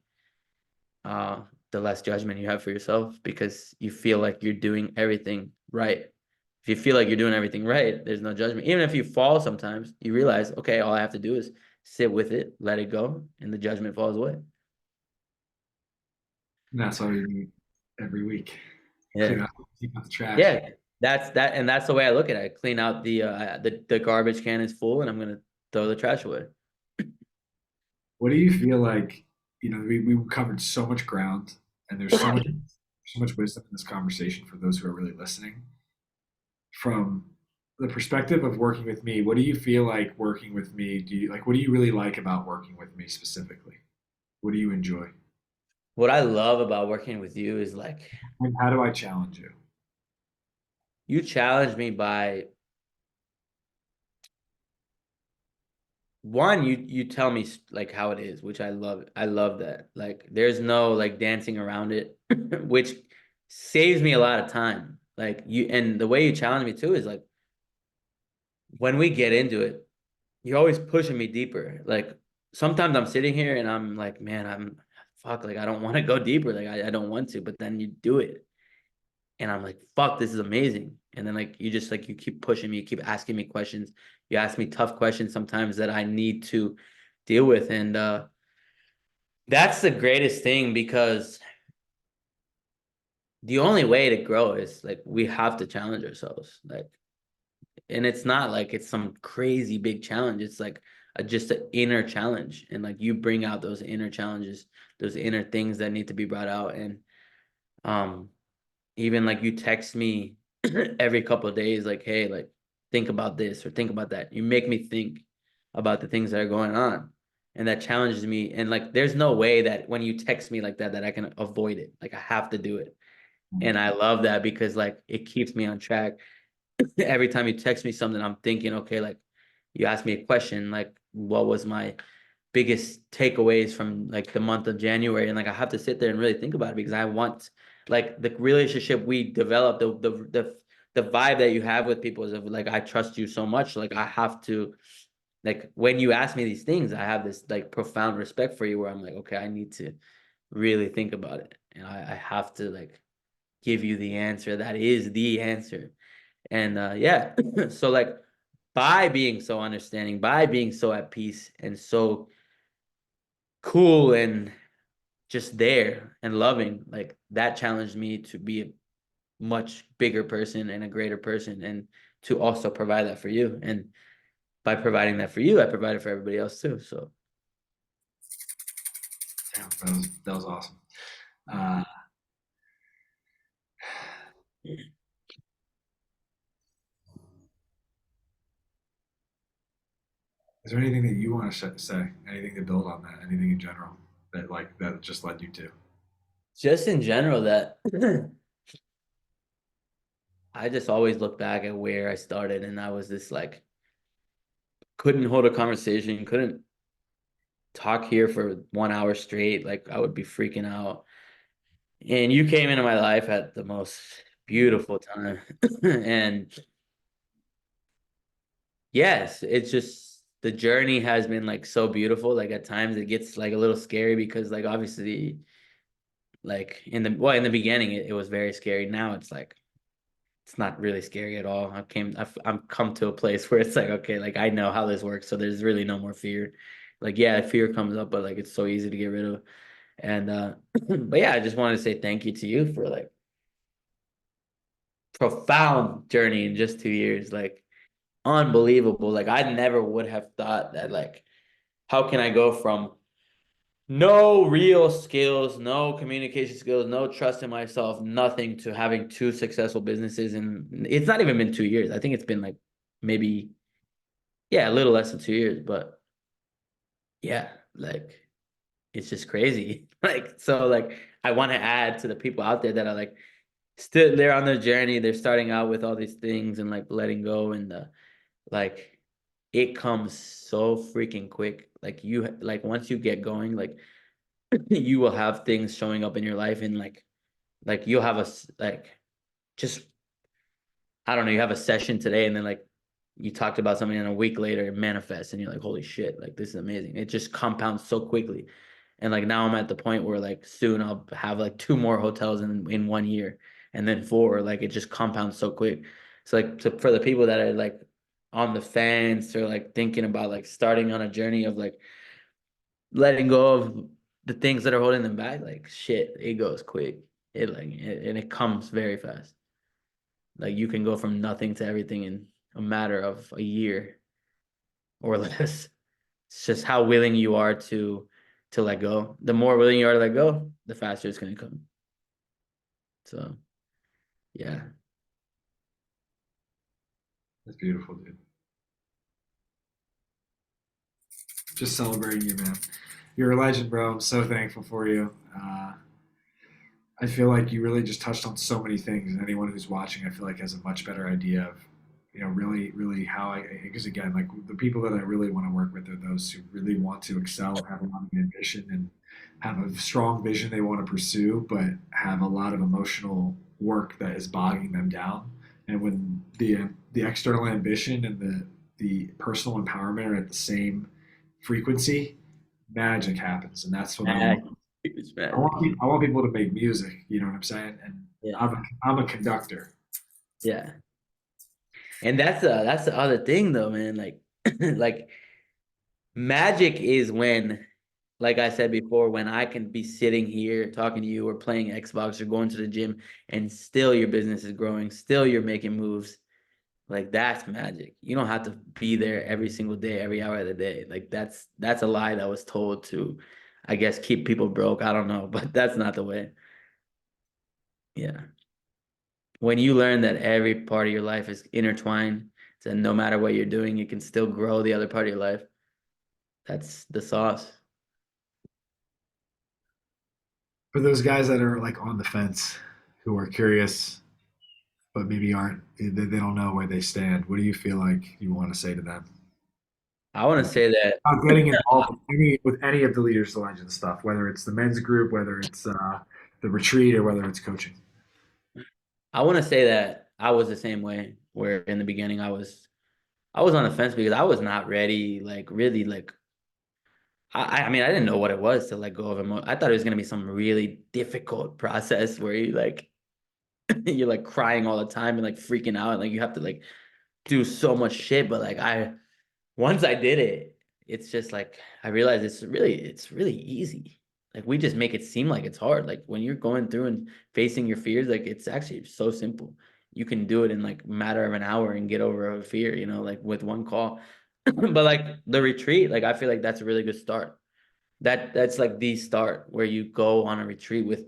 uh, the less judgment you have for yourself, because you feel like you're doing everything right. If you feel like you're doing everything right, there's no judgment. Even if you fall sometimes, you realize, okay, all I have to do is sit with it, let it go, and the judgment falls away. And that's why we meet every week. Yeah. Clean out the trash. Yeah. And that's the way I look at it. I clean out the garbage can is full, and I'm gonna throw the trash away. What do you feel like? We covered so much ground, and there's so much wisdom in this conversation for those who are really listening. From the perspective of working with me, what do you feel like working with me? Do you like what do you really like about working with me specifically? What do you enjoy? What I love about working with you is like And how do I challenge you? you challenge me by one, you tell me like how it is, which I love. I love that. Like there's no like dancing around it, which saves me a lot of time. Like you, and the way you challenge me too is like when we get into it, you're always pushing me deeper. Like sometimes I'm sitting here and I'm like, man, I'm fuck, like I don't want to go deeper. Like I don't want to, but then you do it. And I'm like, fuck, this is amazing. And then like you just like you keep pushing me, you keep asking me questions. You ask me tough questions sometimes that I need to deal with. And that's the greatest thing because the only way to grow is like we have to challenge ourselves. Like, and it's not like it's some crazy big challenge. It's like just an inner challenge. And like you bring out those inner challenges, those inner things that need to be brought out. And um even like you text me every couple of days, like, hey, like think about this or think about that. You make me think about the things that are going on. And that challenges me. And like there's no way that when you text me like that that I can avoid it. Like I have to do it. And I love that because like it keeps me on track. Every time you text me something, I'm thinking, okay, like you asked me a question, like what was my biggest takeaways from like the month of January? And like I have to sit there and really think about it because I want like the relationship we develop, the vibe that you have with people is of like I trust you so much. Like I have to like when you ask me these things, I have this like profound respect for you where I'm like, okay, I need to really think about it. And I have to like give you the answer that is the answer. And yeah, so like by being so understanding, by being so at peace and so cool and just there and loving, like that challenged me to be a much bigger person and a greater person and to also provide that for you. And by providing that for you, I provide it for everybody else too. So Yeah, that was awesome. Uh, is there anything that you want to say? Anything to build on that? Anything in general that like that just led you to? just in general that I just always look back at where I started and I was this like couldn't hold a conversation, couldn't talk here for 1 hour straight. Like I would be freaking out. And you came into my life at the most beautiful time. And yes, it's just the journey has been like so beautiful. Like at times it gets like a little scary because like obviously like in the beginning it was very scary. Now it's like it's not really scary at all. I'm come to a place where it's like okay, like I know how this works, so there's really no more fear. Like yeah, fear comes up, but like it's so easy to get rid of. And but yeah, I just wanted to say thank you to you for like profound journey in just 2 years. Like unbelievable. Like I never would have thought that like how can I go from no real skills, no communication skills, no trust in myself, nothing to having two successful businesses and it's not even been 2 years. I think it's been like maybe yeah, a little less than 2 years, but yeah, like it's just crazy. Like so like I want to add to the people out there that are like still they're on their journey, they're starting out with all these things and like letting go and like it comes so freaking quick. Like you like once you get going, like you will have things showing up in your life and like you'll have like just I don't know, you have a session today and then like you talked about something and a week later it manifests and you're like, holy shit, like this is amazing. It just compounds so quickly. And like now I'm at the point where like soon I'll have like two more hotels in 1 year and then four. Like it just compounds so quick. So like for the people that are like on the fence or like thinking about like starting on a journey of like letting go of the things that are holding them back, like shit, it goes quick. And it comes very fast. Like you can go from nothing to everything in a matter of a year or less. It's just how willing you are to let go. The more willing you are to let go, the faster it's gonna come. So yeah. That's beautiful, dude. Just celebrating you, man. You're a legend, bro. I'm so thankful for you. I feel like you really just touched on so many things, and anyone who's watching, I feel like has a much better idea of, really, really how because again, like the people that I really want to work with are those who really want to excel, have a lot of ambition, and have a strong vision they want to pursue, but have a lot of emotional work that is bogging them down. And when the external ambition and the personal empowerment are at the same frequency, magic happens, and that's what I want. Magic. It's I want magic. people, I want people to make music. You know what I'm saying? And Yeah. I'm a conductor. Yeah. And that's the other thing though, man. Like like magic is when, like I said before, when I can be sitting here talking to you or playing Xbox or going to the gym and still your business is growing, still you're making moves. Like that's magic. You don't have to be there every single day, every hour of the day. Like that's a lie that was told to, I guess, keep people broke. I don't know, but that's not the way. Yeah. When you learn that every part of your life is intertwined, so no matter what you're doing, you can still grow the other part of your life. That's the sauce. For those guys that are like on the fence, who are curious but maybe aren't, they don't know where they stand. What do you feel like you want to say to them? I want to say that About getting involved with any of the Leaders to Legends stuff, whether it's the men's group, whether it's the retreat, or whether it's coaching. I want to say that I was the same way where in the beginning I was on the fence because I was not ready, like really like I mean I didn't know what it was to let go of emo. I thought it was gonna be some really difficult process where you like you're like crying all the time and like freaking out and like you have to like do so much shit. But like I once I did it, it's just like I realized it's really easy. Like we just make it seem like it's hard. Like when you're going through and facing your fears, like it's actually so simple. You can do it in like a matter of an hour and get over a fear, like with one call. But like the retreat, like I feel like that's a really good start. That's like the start where you go on a retreat with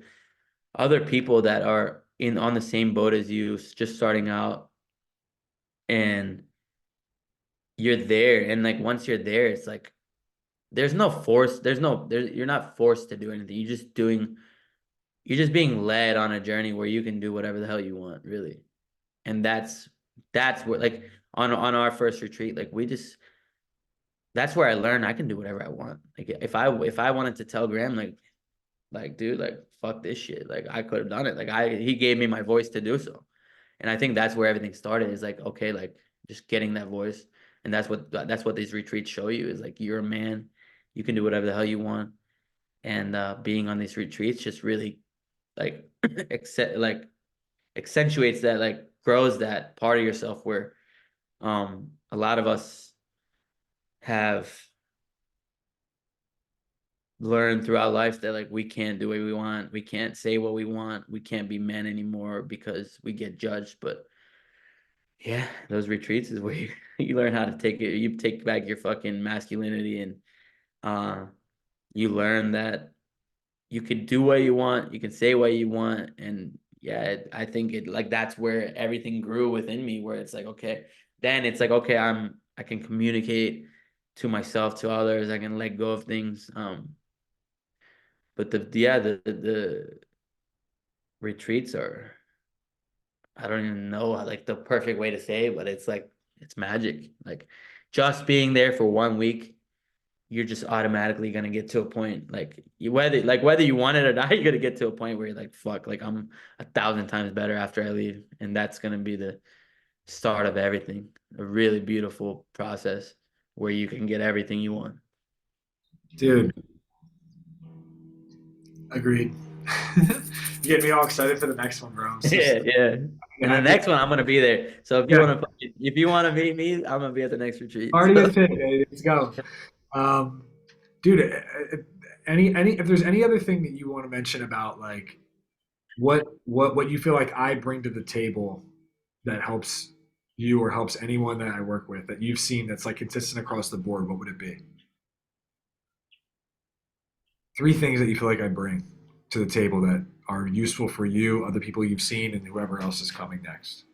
other people that are in on the same boat as you, just starting out, and you're there. And like once you're there, it's like there's no force. You're not forced to do anything. You're just being led on a journey where you can do whatever the hell you want, really. And that's where like on our first retreat, like that's where I learned I can do whatever I want. Like if I wanted to tell Graham like dude, like fuck this shit. Like I could have done it. Like he gave me my voice to do so. And I think that's where everything started is like, okay, like just getting that voice. And that's what these retreats show you is like you're a man, you can do whatever the hell you want. And being on these retreats just really like like accentuates that, like grows that part of yourself where a lot of us have learned throughout life that like we can't do what we want, we can't say what we want, we can't be men anymore because we get judged. But yeah, those retreats is where you learn how to you take back your fucking masculinity, and uh you learn that you can do what you want, you can say what you want. And yeah, I think it like that's where everything grew within me, where it's like, okay, then it's like, okay, I can communicate to myself, to others, I can let go of things. But the retreats are, I don't even know like the perfect way to say it, but it's like it's magic. Like just being there for 1 week, you're just automatically gonna get to a point like whether you want it or not, you're gonna get to a point where you're like, fuck, like I'm 1,000 times better after I leave. And that's gonna be the start of everything. A really beautiful process where you can get everything you want. Dude, agreed. You get me all excited for the next one, bro. I'm so Yeah, stoked. yeah. And the Happy. next one I'm gonna be there. So Yeah, if you wanna meet me, I'm gonna be at the next retreat. already So a fit, baby. Let's go. Um, dude, any if there's any other thing that you want to mention about like what you feel like I bring to the table that helps you or helps anyone that I work with that you've seen that's like consistent across the board, what would it be? Three things that you feel like I bring to the table that are useful for you, other people you've seen, and whoever else is coming next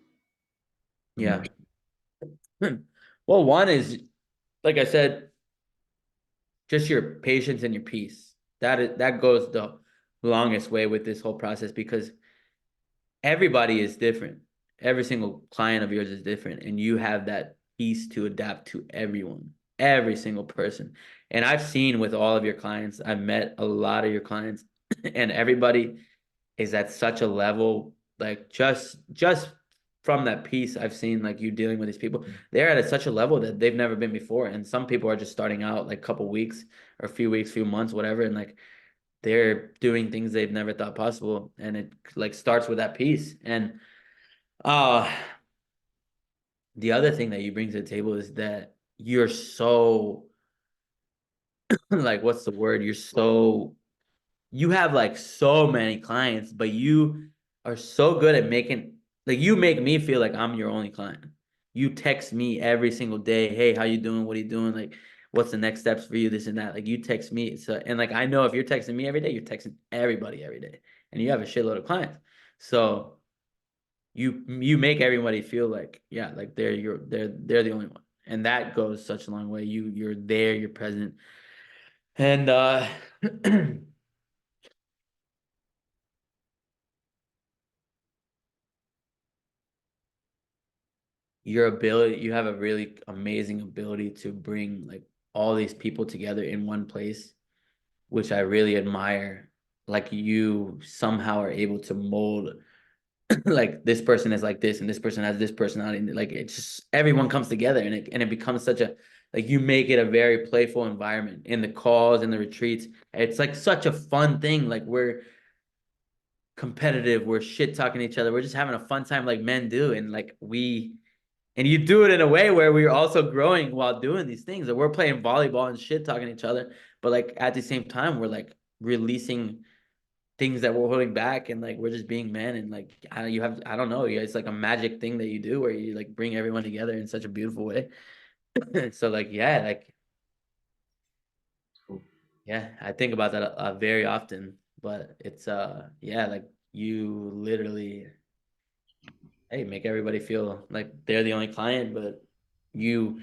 from your. yeah. Well, one is, like I said, just your patience and your peace. That goes the longest way with this whole process because everybody is different. Every single client of yours is different, and you have that piece to adapt to everyone, every single person. And I've seen with all of your clients, I've met a lot of your clients, and everybody is at such a level, like just from that piece I've seen, like you dealing with these people, they're at such a level that they've never been before. And some people are just starting out like a couple weeks or a few weeks, few months, whatever, and like they're doing things they've never thought possible, and it like starts with that piece. And uh the other thing that you bring to the table is that you're so like, what's the word? You have like so many clients, but you are so good at making, like, you make me feel like I'm your only client. You text me every single day, hey, how you doing? What are you doing? Like, what's the next steps for you? This and that. Like, you text me. So, and like, I know if you're texting me every day, you're texting everybody every day, and you have a shitload of clients. So you make everybody feel like, yeah, like they're the only one. And that goes such a long way. You're there, you're present. And your ability, you have a really amazing ability to bring like all these people together in one place, which I really admire. Like, you somehow are able to mold like, this person is like this and this person has this personality, and like, it's just everyone comes together, and it becomes such a, like, you make it a very playful environment in the calls and the retreats. It's like such a fun thing. Like, we're competitive, we're shit talking each other, we're just having a fun time like men do. And like, and you do it in a way where we're also growing while doing these things. And we're playing volleyball and shit talking each other, but like, at the same time, we're like releasing things that we're holding back, and like, we're just being men. And like, I don't know, it's like a magic thing that you do where you like bring everyone together in such a beautiful way. So like, yeah, like, Cool. yeah, I think about that very often. But it's yeah, like, you literally, hey, make everybody feel like they're the only client, but you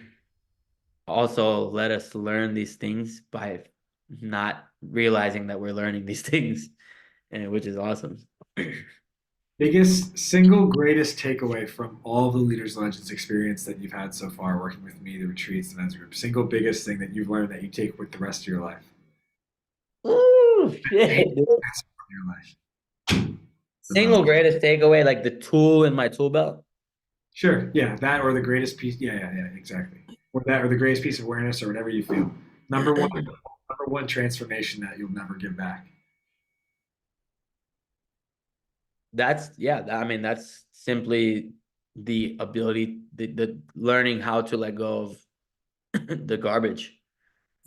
also let us learn these things by not realizing that we're learning these things, and which is awesome. Biggest single greatest takeaway from all the Leaders Legends experience that you've had so far working with me, the retreats, the men's group. Single biggest thing that you've learned that you take with the rest of your life. Ooh, Any shit, dude. aspect of your life. The most. Single greatest takeaway, like the tool in my tool belt. Sure. Yeah. That or the greatest piece. Yeah. Yeah. Yeah. Exactly. Or that or the greatest piece of awareness or whatever you feel. Number one. Number one transformation that you'll never give back. That's, yeah, I mean, that's simply the ability, the learning how to let go of the garbage.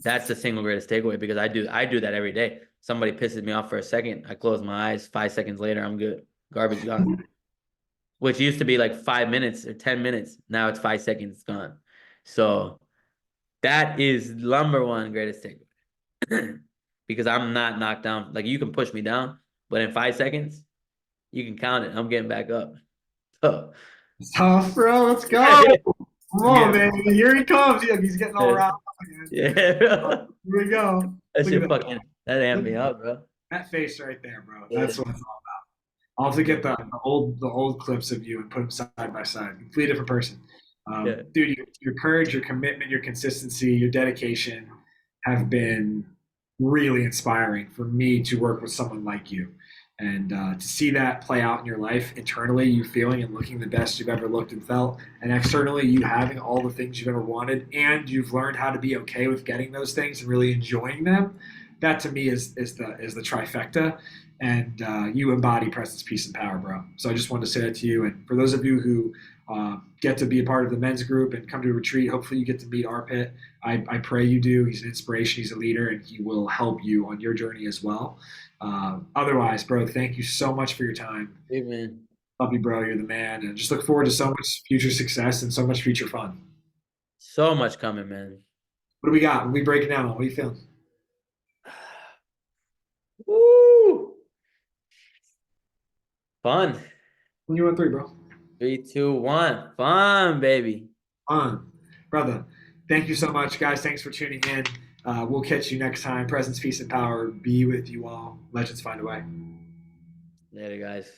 That's the single greatest takeaway, because I do that every day. Somebody pisses me off for a second, I close my eyes, 5 seconds later, I'm good. Garbage gone. Which used to be like 5 minutes or 10 minutes. Now it's 5 seconds, it's gone. So that is number one greatest takeaway. Because I'm not knocked down. Like, you can push me down, but in 5 seconds, you can count it. I'm getting back up. So It's tough, bro. Let's go. Come on, baby. Here he comes. Yeah, he's getting all yeah, riled up again. yeah, bro. Here we go. That Look at shit that. fucking, that amped Look me at up, bro. that face right there, bro. Yeah, That's what it's all. I'll have to get the old clips of you and put them side by side. Complete different person. yeah. Dude, your courage, your commitment, your consistency, your dedication have been really inspiring for me to work with someone like you. And to see that play out in your life internally, you feeling and looking the best you've ever looked and felt, and externally, you having all the things you've ever wanted, and you've learned how to be okay with getting those things and really enjoying them. That to me is the trifecta, and you embody presence, peace, and power, bro. So I just wanted to say that to you. And for those of you who get to be a part of the men's group and come to a retreat, hopefully you get to meet Arpit. I pray you do. He's an inspiration. He's a leader, and he will help you on your journey as well. Otherwise, bro, thank you so much for your time. Hey, man. Love you, bro. You're the man, and just look forward to so much future success and so much future fun. So much coming, man. What do we got? What are we breaking down on? What are you feeling? Woo! Fun. When you on three, bro. 3, 2, 1. Fun, baby. On, brother. Thank you so much, guys. Thanks for tuning in. We'll catch you next time. Presence, peace, and power be with you all. Legends find a way. Later, guys.